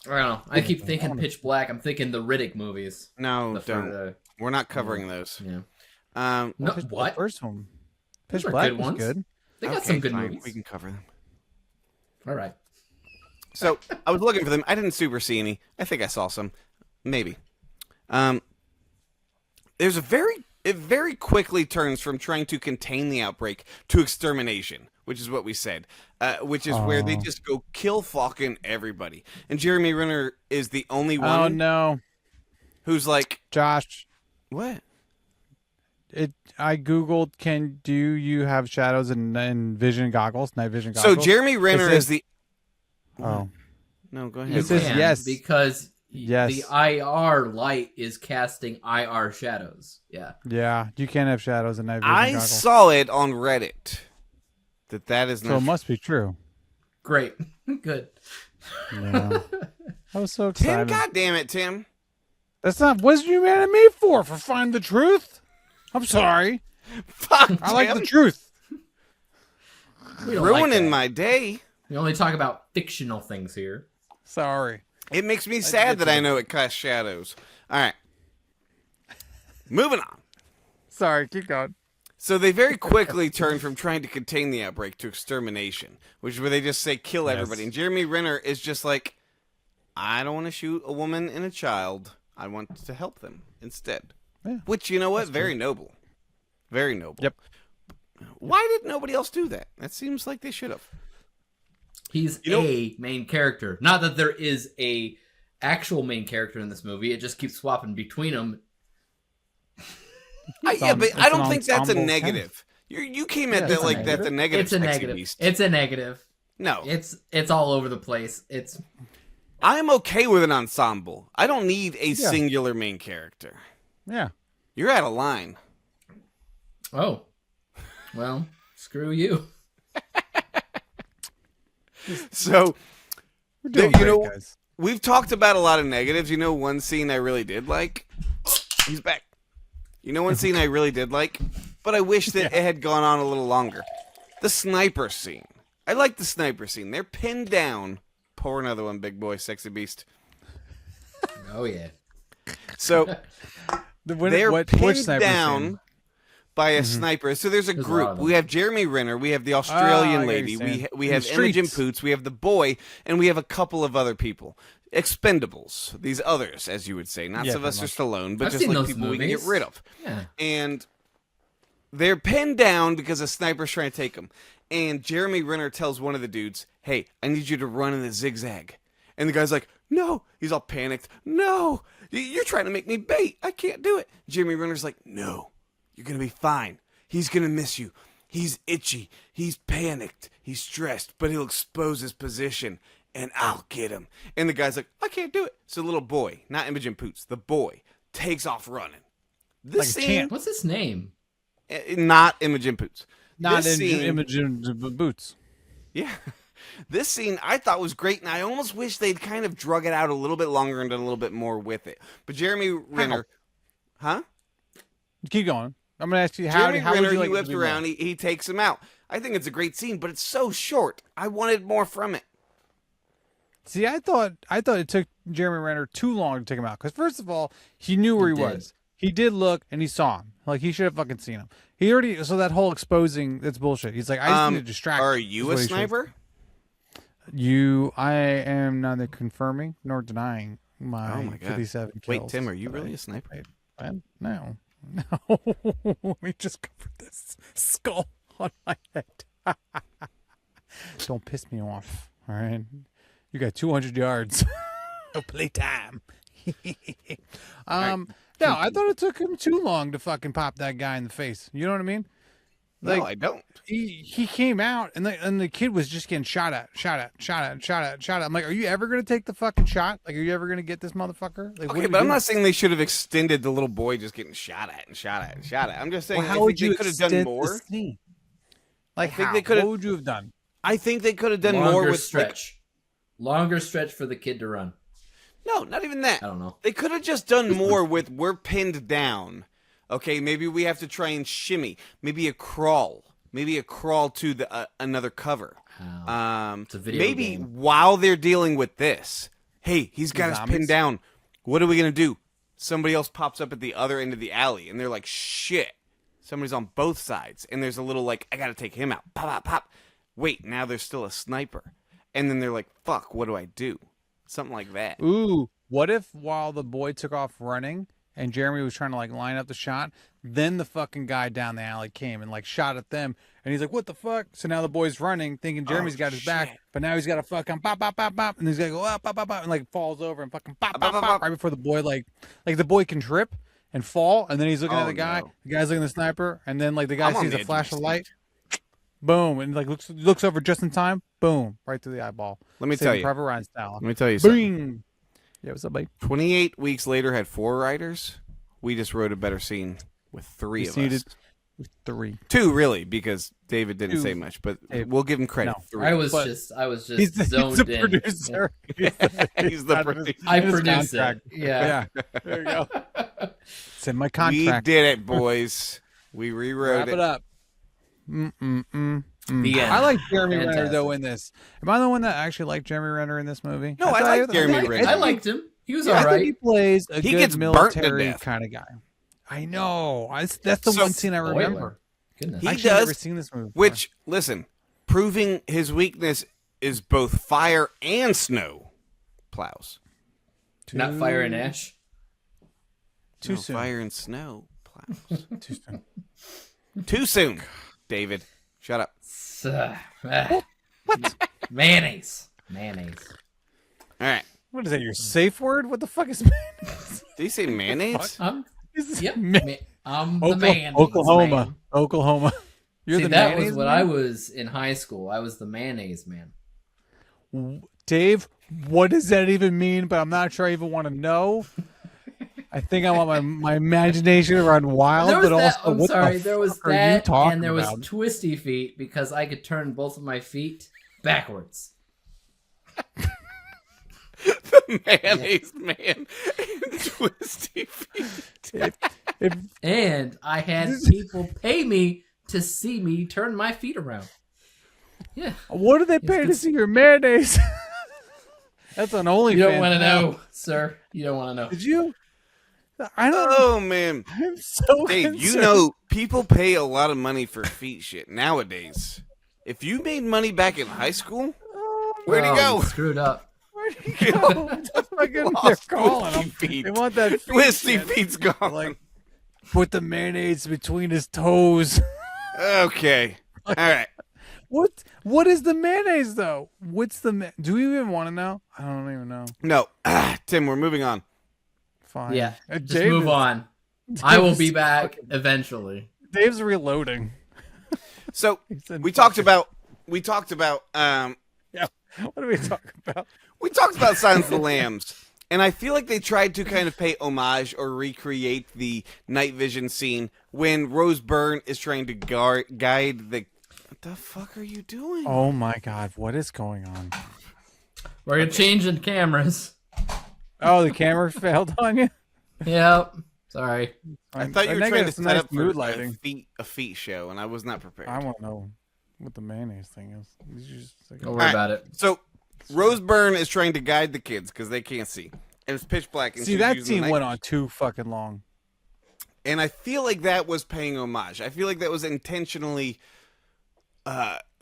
I don't know. I keep thinking pitch black. I'm thinking the Riddick movies. No, don't. We're not covering those. Yeah. No, what? First one. Pitch Black was good. They got some good movies. We can cover them. All right. So I was looking for them. I didn't super see any. I think I saw some. Maybe. There's it very quickly turns from trying to contain the outbreak to extermination, which is what we said, which is where they just go kill fucking everybody. And Jeremy Renner is the only one. Oh no! Who's like, Josh? What? I googled. Do you have shadows and vision goggles? Night vision goggles. So Jeremy Renner is the. Oh. No, go ahead. It says yes because Yes. The IR light is casting IR shadows. Yeah. Yeah, you can't have shadows in night vision I goggles. saw it on Reddit. That is So not. it must be true. Great. Good. Yeah. I was so Tim, excited. God damn it, Tim. That's not what you mad at me for finding the truth. I'm sorry. Fuck, I like Tim. the truth. We don't Ruining like that. my day. We only talk about fictional things here. Sorry. It makes me sad that I know it casts shadows. All right. Moving on. Sorry, keep going. So they very quickly turn from trying to contain the outbreak to extermination, which is where they just say kill everybody. And Jeremy Renner is just like, I don't want to shoot a woman and a child. I want to help them instead. Yeah, which, you know what? Very noble. Very noble. Yep. Why did nobody else do that? That seems like they should have. He's a main character. Not that there is a actual main character in this movie. It just keeps swapping between them. Yeah, but I don't think that's a negative. You came at that like that's a negative. It's a negative. Beast. It's a negative. No, it's all over the place. I'm okay with an ensemble. I don't need a singular main character. Yeah. You're out of line. Oh. Well, screw you. So, We're doing great, guys. we've talked about a lot of negatives. You know, one scene I really did like. He's back. You know, one scene I really did like, but I wish that it had gone on a little longer. The sniper scene. I like the sniper scene. They're pinned down. Pour another one, big boy, sexy beast. Oh yeah. So they're which pinned sniper down scene? by a sniper. So there's a There's a group. lot of them. We have Jeremy Renner. We have the I Australian get what lady. you're saying. We In have the Imogen streets. Poots. We have the boy, and we have a couple of other people. Expendables. These others, as you would say, not Yeah, Sylvester Stallone, but I've just seen like those people we can movies. get rid of. Yeah. And they're pinned down because a sniper's trying to take them. And Jeremy Renner tells one of the dudes, "Hey, I need you to run in the zigzag." And the guy's like, "No." He's all panicked. "No, you're trying to make me bait. I can't do it." Jeremy Renner's like, "No, you're going to be fine. He's going to miss you. He's itchy. He's panicked. He's stressed, but he'll expose his position, and I'll get him." And the guy's like, "I can't do it." So the little boy, not Imogen Poots, the boy, takes off running. This Like a scene, champ. What's his name? not Imogen Poots. Not This scene- Imogen Boots. Yeah. This scene I thought was great, and I almost wish they'd kind of drug it out a little bit longer and done a little bit more with it. But Jeremy Renner, huh? Keep going. I'm going to ask you, how Jeremy would Renner, you like he it to whips be around, more? he takes him out. I think it's a great scene, but it's so short. I wanted more from it. See, I thought it took Jeremy Renner too long to take him out. Because first of all, he knew where he did. was. He did look, and he saw him. Like, he should have fucking seen him. He already, so that whole exposing, that's bullshit. He's like, I just need to distract Are him, you is a what he should- sniper? I am neither confirming nor denying my, Oh my God. 57 kills. Wait, Tim, are you that really I- a sniper? No. No. Let me just cover this skull on my head. Don't piss me off. All right. You got 200 yards. No playtime. No, I thought it took him too long to fucking pop that guy in the face. You know what I mean? No, I don't. He came out and the kid was just getting shot at. I'm like, are you ever gonna take the fucking shot? Like, are you ever gonna get this motherfucker? Like, Okay, but I'm not saying they should have extended the little boy just getting shot at and shot at and shot at. I'm just saying, Well, I how would think you they could have done extend the more. scene? Like, I think how? they could've- What would you have done? I think they could have done Longer more with stretch. Longer stretch for the kid to run. No, not even that. I don't know. They could have just done more with we're pinned down. Okay, maybe we have to try and shimmy. Maybe a crawl. Maybe a crawl to the another cover. It's a video Maybe game. while they're dealing with this, hey, he's got us Zombies? pinned down. What are we gonna do? Somebody else pops up at the other end of the alley, and they're like, "Shit!" Somebody's on both sides, and there's a little like, "I gotta take him out." Pop, pop, pop. Wait, now there's still a sniper, and then they're like, "Fuck, what do I do?" Something like that. Ooh, what if while the boy took off running and Jeremy was trying to like line up the shot, then the fucking guy down the alley came and like shot at them, and he's like, "What the fuck?" So now the boy's running, thinking Jeremy's got his back, shit. but now he's got to fucking pop, pop, pop, pop, and he's gonna go up, pop, pop, pop, and like falls over and fucking pop, pop, pop, right before the boy like the boy can trip and fall, and then he's looking at the guy, no. the guy's looking at the sniper, and then like the guy I'm on sees the a edge flash of of my light, boom, and like looks over just in time, boom, right through the eyeball. Let me Saving tell you. Private Ryan style. Let me tell you something. Bing. Yeah, what's up, buddy? 28 weeks later had 4 writers. We just wrote a better scene with 3 of us. With 3. 2 really, because David didn't 2. say much, but we'll give him credit. No. 3. I was just zoned he's the in. Producer. He's the producer. I produced it. Contract. Yeah. There you go. It's in my contract. We did it, boys. We rewrote Wrap it up. The end. I like Jeremy Renner Fantastic. though in this. Am I the one that actually liked Jeremy Renner in this movie? No, I like Jeremy Renner. I liked him. He was I all think right. he plays a He good gets burnt to military death. kind of guy. I know. That's the So- one scene I remember. Goodness. He I've never does, seen this movie before. which, listen, proving his weakness is both fire and snow plows. Not fire and ash. Too No, soon. Fire and snow plows. Too soon. Too soon, David. Shut up. What? Mayonnaise. All right. What is that? Your safe word? What the fuck is mayonnaise? Did you say mayonnaise? Yep. Ma- I'm the mayonnaise Oklahoma. man. Oklahoma. You're See, the that mayonnaise was what man? I was in high school. I was the mayonnaise man. Dave, what does that even mean? But I'm not sure I even want to know. I think I want my imagination to run wild. There was but that. also, I'm what sorry. the There was fuck are you that, talking and there was about? twisty feet because I could turn both of my feet backwards. The mayonnaise man and twisty feet. And I had people pay me to see me turn my feet around. Yeah. What do they pay to see your mayonnaise? That's an OnlyFans. You don't want to now. know, sir. You don't want to know. Did you? I don't. Oh man, I'm so Dave, you concerned. know people pay a lot of money for feet shit nowadays. If you made money back in high school, where'd he go? Screwed up. Where'd he go? That's fucking they're Lost calling twisty him. feet. They want that feet Twisty shit. feet's gone. Like, put the mayonnaise between his toes. Okay, all right. What is the mayonnaise though? What's the do we even want to know? I don't even know. No, Tim, we're moving on. Fine. Yeah. Just Dave move is- on. I will is be back eventually. Dave's reloading. So He's we talked about Yeah. What do we talk about? Silence of the Lambs, and I feel like they tried to kind of pay homage or recreate the night vision scene when Rose Byrne is trying to guide the. What the fuck are you doing? Oh my God! What is going on? We're changing cameras. Oh, the camera failed on you. Yep. Sorry. I thought you were think trying to it's set nice up mood for lighting. a feet show, and I was not prepared. I want to know what the mayonnaise thing is. Did you just Don't worry about it. So Rose Byrne is trying to guide the kids because they can't see, and it's pitch black. And See, she's that using scene the went night on too fucking long. And I feel like that was paying homage. I feel like that was intentionally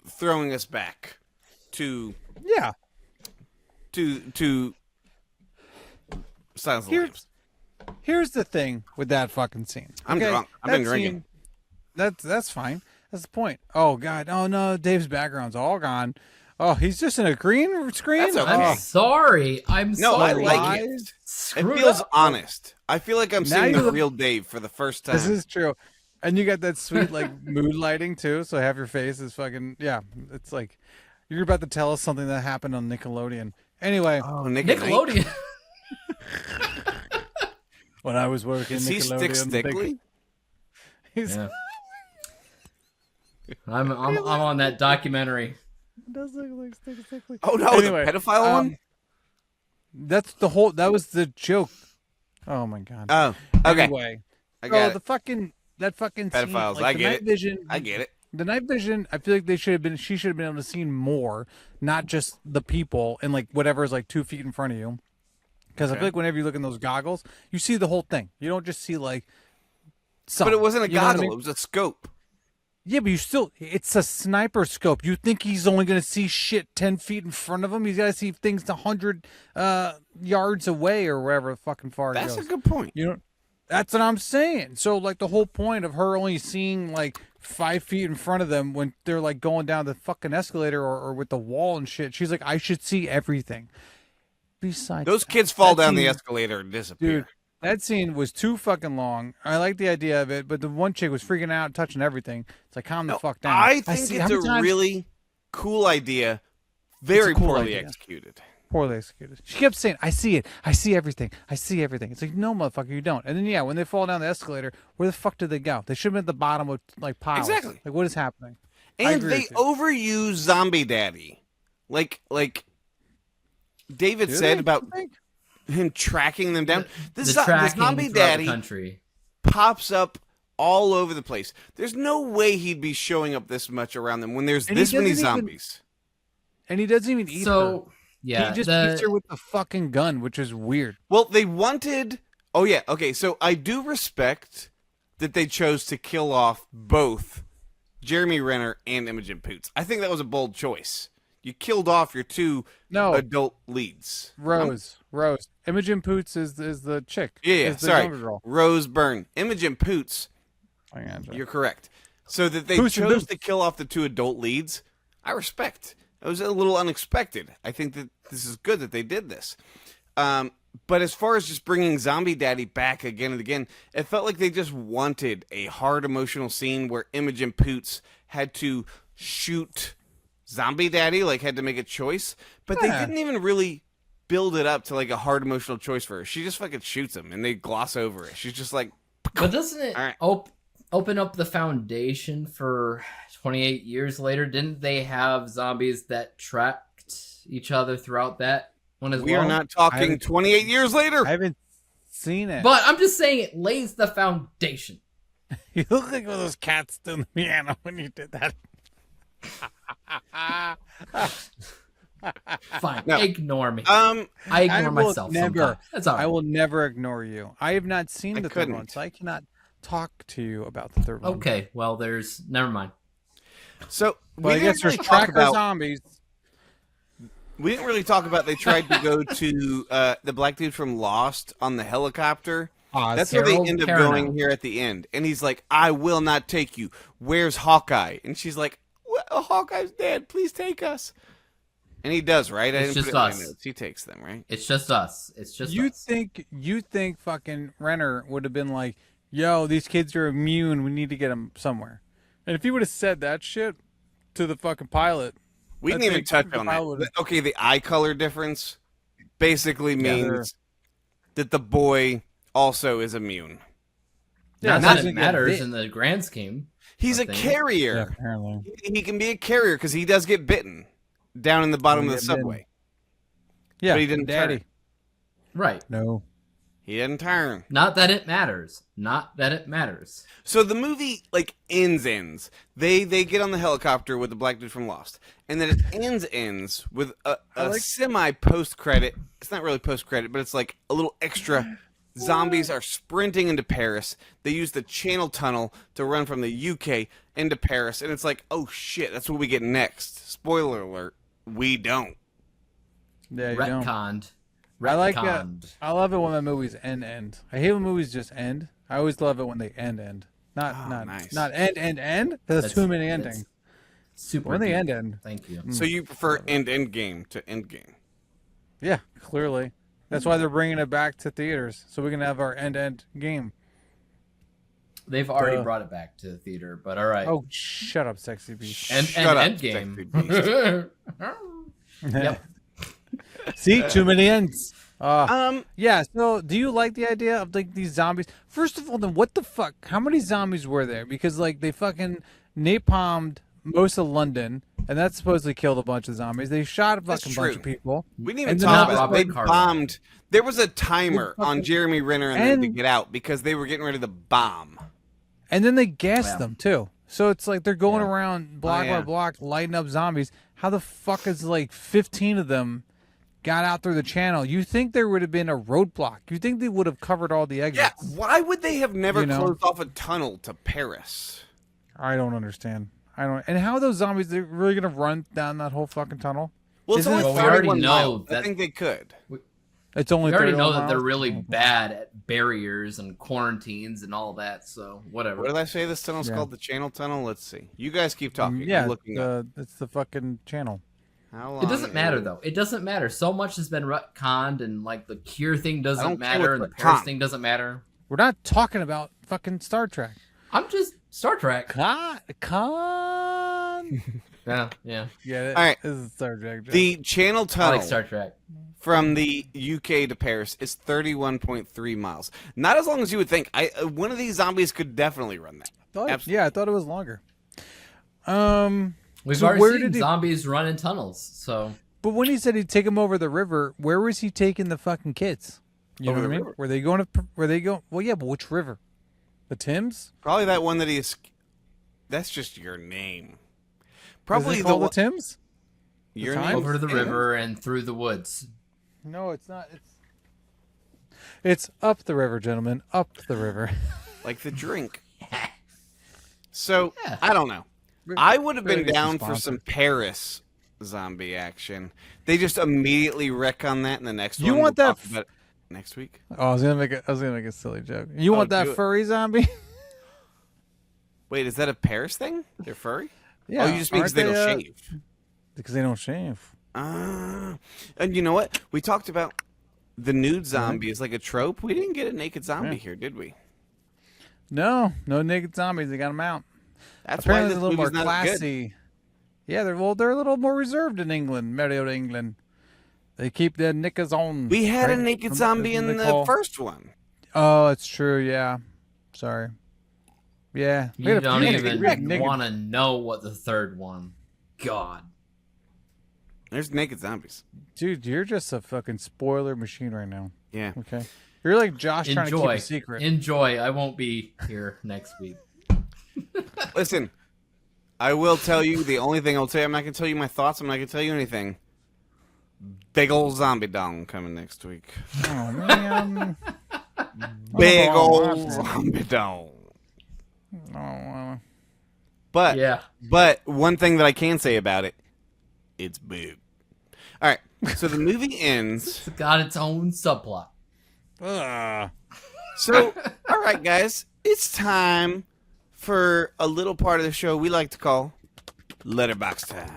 throwing us back to Yeah. Silence of the Lambs. Here's the thing with that fucking scene. I'm drunk. I've been drinking. That's fine. That's the point. Oh God. Oh no. Dave's background's all gone. Oh, he's just in a green screen. That's okay. I'm sorry. I'm No, I sorry. like it. Screw It feels up. honest. I feel like I'm Now seeing you the look- real Dave for the first time. This is true. And you got that sweet like mood lighting too. So half your face is fucking It's like you're about to tell us something that happened on Nickelodeon. Anyway, Oh, Nick at Night? Nickelodeon. when I was working Is he Nickelodeon, Stick Stickly? he's Yeah. I'm on that documentary. It does look like Stickly. Oh no, Anyway, the pedophile one. That's that was the joke. Oh my God. Oh, okay. Anyway, I bro, got the it. fucking scene, Pedophiles. like, I the get night it. Vision, I get it. The night vision. I feel like she should have been able to see more, not just the people and like whatever is like 2 feet in front of you. Because I Okay. feel like whenever you look in those goggles, you see the whole thing. You don't just see like. Some, But it wasn't a you know what I goggle. mean? It was a scope. Yeah, but it's a sniper scope. You think he's only going to see shit 10 feet in front of him? He's got to see things 100 yards away or wherever fucking far it That's goes. a good point. You know, that's what I'm saying. So, like, the whole point of her only seeing, like, 5 feet in front of them when they're, like, going down the fucking escalator or with the wall and shit, she's like, I should see everything. Besides Those that, kids fall that down the scene- escalator and disappear. Dude, that scene was too fucking long. I like the idea of it, but the one chick was freaking out, touching everything. It's like, calm the No, fuck down. I think see- it's how a many times- really cool idea, very cool poorly idea. executed. Poorly executed. She kept saying, I see it. I see everything. I see everything. It's like, no, motherfucker, you don't. And then, when they fall down the escalator, where the fuck did they go? They should have been at the bottom of, like, piles. Exactly. Like, what is happening? And they overuse Zombie Daddy. Like David said about him tracking them down. The Zombie Daddy pops up all over the place. There's no way he'd be showing up this much around them when there's this many zombies. And he doesn't even eat her. Yeah, he just eats her with the fucking gun, which is weird. Well, they wanted... Oh, yeah. Okay, so I do respect that they chose to kill off both Jeremy Renner and Imogen Poots. I think that was a bold choice. You killed off your two adult leads. Rose. Imogen Poots is the chick. Yeah, sorry. Rose Byrne. Imogen Poots, you're correct. So that they chose to kill off the two adult leads, I respect. It was a little unexpected. I think that this is good that they did this. But as far as just bringing Zombie Daddy back again and again, it felt like they just wanted a hard emotional scene where Imogen Poots had to shoot Zombie Daddy, like had to make a choice. But they didn't even really build it up to like a hard emotional choice for her. She just fucking shoots him and they gloss over it. She's just like... But doesn't it open up the foundation for 28 years later? Didn't they have zombies that tracked each other throughout that one as well? We are not talking 28 years later. I haven't seen it. But I'm just saying it lays the foundation. You look like one of those cats doing the piano when you did that. Fine, ignore me. I ignore myself sometimes. That's all right. I will never ignore you. I have not seen the third one, so I cannot talk to you about the third one. Okay, well, never mind. So, I guess there's tracker zombies. We didn't really talk about they tried to go to the black dude from Lost on the helicopter. That's where they end up going here at the end. And he's like, I will not take you. Where's Hawkeye? And she's like, well, Hawkeye's dead. Please take us. And he does, right? It's just us. He takes them, right? It's just us. It's just us. You think fucking Renner would have been like, yo, these kids are immune. We need to get them somewhere. And if he would have said that shit to the fucking pilot. We didn't even touch on that. Okay, the eye color difference basically means that the boy also is immune. Yeah, not that it matters in the grand scheme. He's a carrier. Yeah, apparently. He can be a carrier because he does get bitten down in the bottom of the subway. Yeah, but he didn't turn. Right. No. He didn't turn. Not that it matters. Not that it matters. So the movie ends. They get on the helicopter with the black dude from Lost, and then it ends with a semi post credit. It's not really post credit, but it's like a little extra. Zombies are sprinting into Paris. They use the Channel Tunnel to run from the UK into Paris, and it's like, oh shit, that's what we get next. Spoiler alert: we don't. Yeah, you retconned. I like it. I love it when my movies end. I hate when movies just end. I always love it when they end. Not nice. Not end. That's too many endings. Super. When they end. Thank you. So you prefer end game to end game? Yeah, clearly. That's why they're bringing it back to theaters, so we can have our end game. They've already brought it back to the theater, but all right. Oh, shut up, sexy beast. Shut up, end game. Yep. See, too many ends. Yeah. So, do you like the idea of these zombies? First of all, then what the fuck? How many zombies were there? Because they fucking napalmed most of London, and that supposedly killed a bunch of zombies. They shot a fucking bunch of people. We didn't even talk about they bombed. There was a timer on Jeremy Renner and them to get out because they were getting ready to bomb. And then they gassed them too. So it's like they're going around block by block lighting up zombies. How the fuck is 15 of them got out through the channel? You think there would have been a roadblock? You think they would have covered all the exits? Yeah. Why would they have never closed off a tunnel to Paris? I don't understand. And how are those zombies? They're really gonna run down that whole fucking tunnel? Well, it's only 31 miles. I think they could. It's only. We already know that they're really bad at barriers and quarantines and all that. So whatever. What did I say? This tunnel's called the Channel Tunnel. Let's see. You guys keep talking. Yeah, up. It's the fucking channel. How long it doesn't matter though. It doesn't matter. So much has been retconned, and the cure thing doesn't matter, and the Paris thing doesn't matter. We're not talking about fucking Star Trek. I'm just Star Trek. Con. Yeah. Yeah. All right. This is a Star Trek joke. The Channel I Tunnel like Star Trek. from the UK to Paris is 31.3 miles. Not as long as you would think. One of these zombies could definitely run that. Yeah, I thought it was longer. We've So already where seen did he- zombies run in tunnels, so But when he said he'd take him over the river, where was he taking the fucking kids? You Over know what the I mean? river. Were they going to? Were they going? Well, yeah, but which river? The Thames? Probably that one that he's. That's just your name. Probably Is it the called the one. Thames? Your Time? name over to the Sam? river and through the woods. No, it's not. It's up the river, gentlemen. Up the river. Like the drink. So Yeah. I don't know. I would have been Really down good for sponsor. some Paris zombie action. They just immediately wreck on that in the next You one. want We'll that talk about it next week? Oh, I was gonna make a silly joke. You want do that it. furry zombie? Wait, is that a Paris thing? They're furry? Yeah. Oh, you just mean because aren't they don't shave. Because they don't shave. And you know what? We talked about the nude zombie is like a trope. We didn't get a naked zombie here, did we? No naked zombies. They got them out. That's Apparently, why they're this a little more movie's not good. classy. Yeah, they're a little more reserved in England, Merry England. They keep their knickers on. We had a right? naked From- zombie from in they the call- first one. Oh, it's true. Yeah. Sorry. Yeah. We You had a don't few even naked- want to know what the third one. God. There's naked zombies. Dude, you're just a fucking spoiler machine right now. Yeah. Okay. You're like Josh trying to keep Enjoy. a secret. Enjoy. I won't be here next week. Listen, I will tell you the only thing I'll tell you. I'm not going to tell you my thoughts. I'm not going to tell you anything. Big old zombie dong coming next week. Oh man. Big Oh, old wow. zombie dong. Oh, But Yeah. but one thing that I can say about it, it's big. All right. So the movie ends. It's got its own subplot. So, all right, guys, it's time for a little part of the show we like to call Letterbox Time.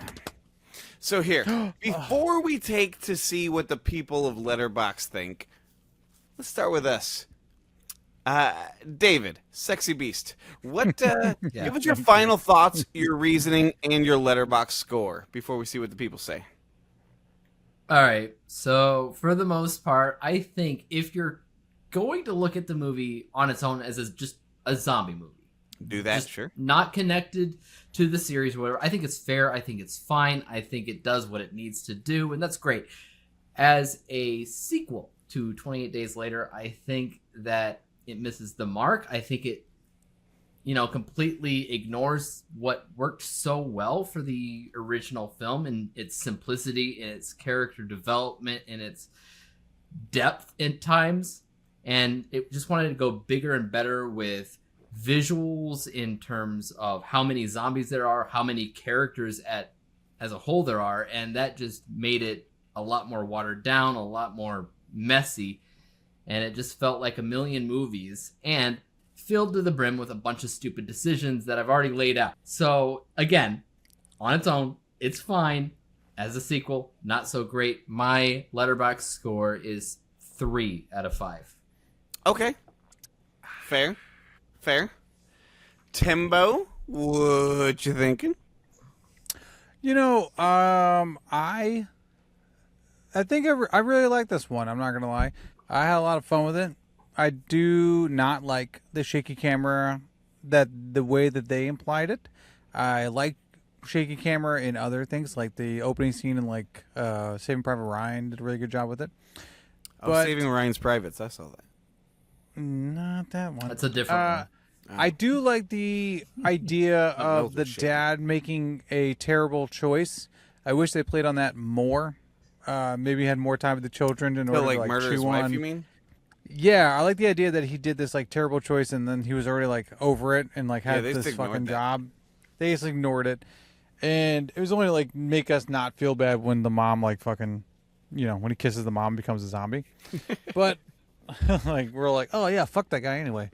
So here, before we take to see what the people of Letterbox think, let's start with us. David, Sexy Beast, what? Give us your final thoughts, your reasoning, and your Letterbox score before we see what the people say. All right. So, for the most part, I think if you're going to look at the movie on its own as just a zombie movie, Do that, just sure. not connected to the series or whatever, I think it's fair. I think it's fine. I think it does what it needs to do, and that's great. As a sequel to 28 Days Later, I think that it misses the mark. I think it, completely ignores what worked so well for the original film and its simplicity and its character development and its depth at times. And it just wanted to go bigger and better with visuals in terms of how many zombies there are, how many characters as a whole there are, and that just made it a lot more watered down, a lot more messy, and it just felt like a million movies and filled to the brim with a bunch of stupid decisions that I've already laid out. So again, on its own, it's fine. As a sequel, not so great. My Letterboxd score is 3 out of 5. Okay. Fair. Timbo, what you thinking? I think I really like this one. I'm not gonna lie. I had a lot of fun with it. I do not like the shaky camera, the way that they implied it. I like shaky camera in other things, like the opening scene in Saving Private Ryan did a really good job with it. But Saving Ryan's Privates. I saw that. not that one. That's a different one. I do like the idea of the shaky. dad making a terrible choice. I wish they played on that more. Maybe had more time with the children in order to murder his chew wife, on. you mean? Yeah, I like the idea that he did this terrible choice and then he was already over it and had they just this ignored fucking that. job. They just ignored it, and it was only to make us not feel bad when the mom when he kisses the mom becomes a zombie. But we're like, oh yeah, fuck that guy anyway,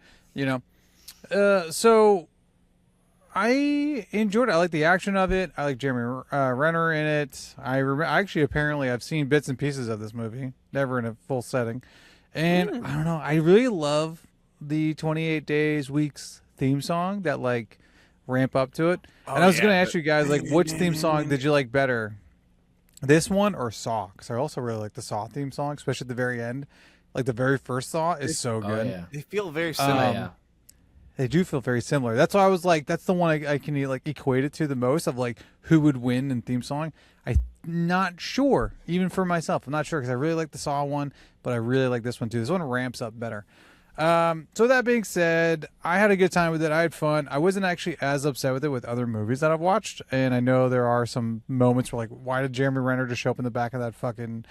So I enjoyed it. I like the action of it. I like Jeremy Renner in it. Apparently I've seen bits and pieces of this movie, never in a full setting. And I don't know. I really love the 28 Days Weeks theme song that ramp up to it. And I was going to ask you guys, like, which theme song did you like better? This one or Saw? Because I also really like the Saw theme song, especially at the very end. Like, the very first Saw is so good. Yeah. They feel very similar. They do feel very similar. That's why I was like, that's the one I can like equate it to the most of like who would win in theme song. I'm not sure, even for myself. I'm not sure because I really like the Saw one, but I really like this one too. This one ramps up better. So that being said, I had a good time with it. I had fun. I wasn't actually as upset with it with other movies that I've watched, and I know there are some moments where like, why did Jeremy Renner just show up in the back of that fucking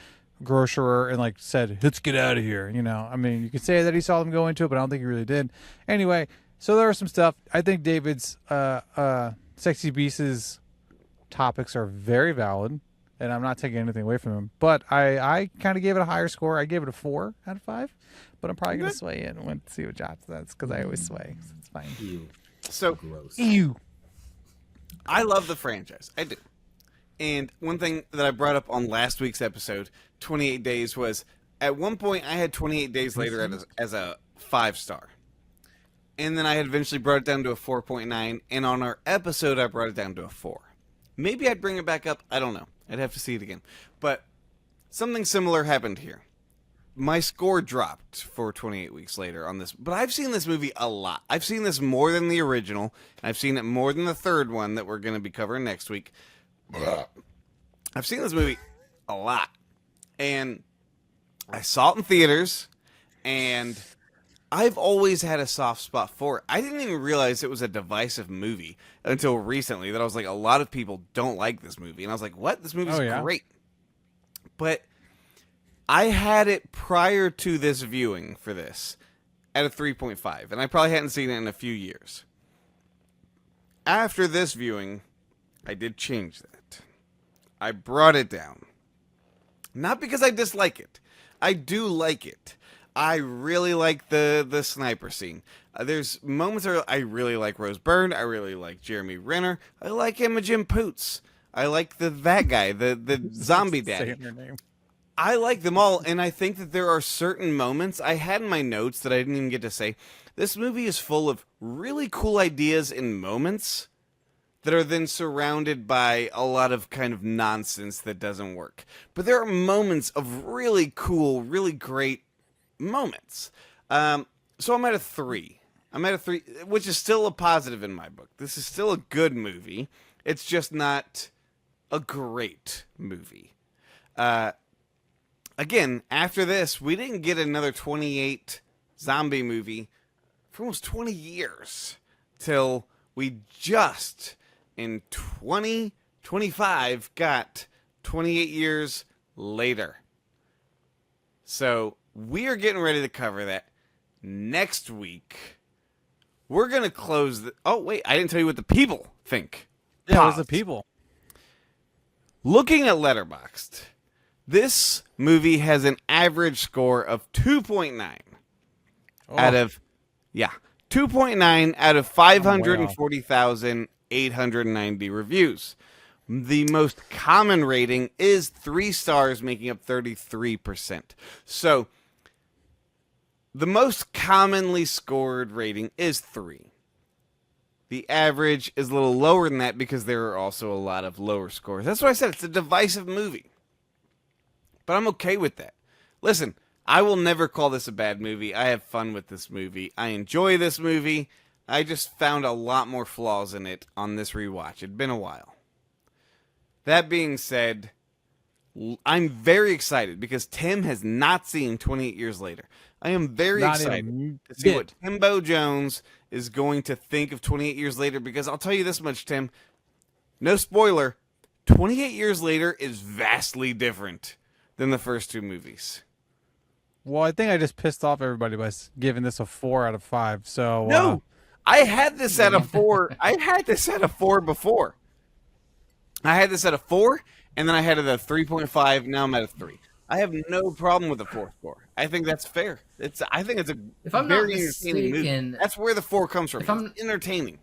grocerer and like said, let's get out of here? You know, I mean, you could say that he saw them go into it, but I don't think he really did. Anyway, so there was some stuff. I think David's Sexy Beasts' topics are very valid, and I'm not taking anything away from him. But I kind of gave it a higher score. I gave it a 4 out of 5. But I'm probably going to sway in and see what Josh says because I always sway. So it's fine. Ew. So Gross. Ew. I love the franchise. I do. And one thing that I brought up on last week's episode, 28 Days, was at one point I had 28 Days Later as a 5-star. And then I had eventually brought it down to a 4.9. And on our episode, I brought it down to a 4. Maybe I'd bring it back up. I don't know. I'd have to see it again. But something similar happened here. My score dropped for 28 Weeks Later on this. But I've seen this movie a lot. I've seen this more than the original. I've seen it more than the third one that we're going to be covering next week. I've seen this movie a lot. And I saw it in theaters. And I've always had a soft spot for it. I didn't even realize it was a divisive movie until recently. That I was like, a lot of people don't like this movie. And I was like, what? This movie's great. But I had it prior to this viewing for this at a 3.5, and I probably hadn't seen it in a few years. After this viewing, I did change that. I brought it down. Not because I dislike it. I do like it. I really like the sniper scene. There's moments where I really like Rose Byrne. I really like Jeremy Renner. I like Imogen Poots. I like that guy, the zombie daddy. I like them all, and I think that there are certain moments I had in my notes that I didn't even get to say. This movie is full of really cool ideas and moments that are then surrounded by a lot of kind of nonsense that doesn't work. But there are moments of really cool, really great moments. So I'm at a 3. I'm at a 3, which is still a positive in my book. This is still a good movie. It's just not a great movie. Again, after this, we didn't get another 28 zombie movie for almost 20 years. Till we just, in 2025, got 28 years later. So, we are getting ready to cover that next week. We're going to close the... Oh, wait, I didn't tell you what the people think. Yeah, what's the people? Looking at Letterboxd, this movie has an average score of 2.9 out of 2.9 out of 540,890 reviews. The most common rating is 3 stars, making up 33%. So the most commonly scored rating is 3. The average is a little lower than that because there are also a lot of lower scores. That's what I said. It's a divisive movie. But I'm okay with that. Listen, I will never call this a bad movie. I have fun with this movie. I enjoy this movie. I just found a lot more flaws in it on this rewatch. It'd been a while. That being said, I'm very excited because Tim has not seen 28 Years Later. I am very excited to see what Timbo Jones is going to think of 28 Years Later because I'll tell you this much, Tim. No spoiler, 28 Years Later is vastly different than the first 2 movies. Well, I think I just pissed off everybody by giving this a 4 out of 5. So no, I had this at a 4. I had this at a 4 before. I had this at a 4, and then I had it at a 3.5. Now I'm at a 3. I have no problem with the 4 score. I think that's fair. I think it's a very entertaining movie. That's where the 4 comes from. It's entertaining.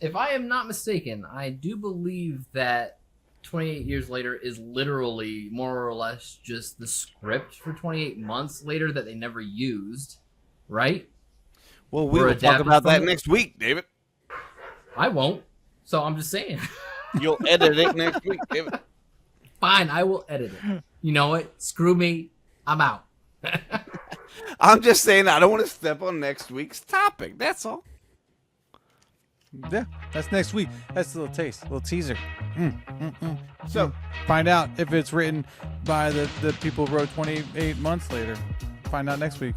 If I am not mistaken, I do believe that 28 Years Later is literally more or less just the script for 28 Months Later that they never used, right? Well, we will talk about that next week, David. I won't. So I'm just saying. You'll edit it next week. Fine, I will edit it. You know what? Screw me. I'm out. I'm just saying I don't want to step on next week's topic. That's all. Yeah, that's next week. That's a little taste, a little teaser. So find out if it's written by the people who wrote 28 months later. Find out next week.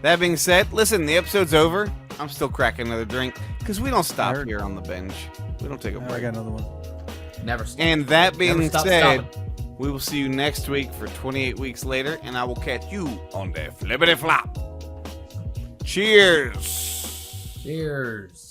That being said, listen, the episode's over. I'm still cracking another drink because we don't stop here on the binge. We don't take a break. I got another one. Never stop. And that being said, we will see you next week for 28 weeks later, and I will catch you on the flippity flop. Cheers. Cheers.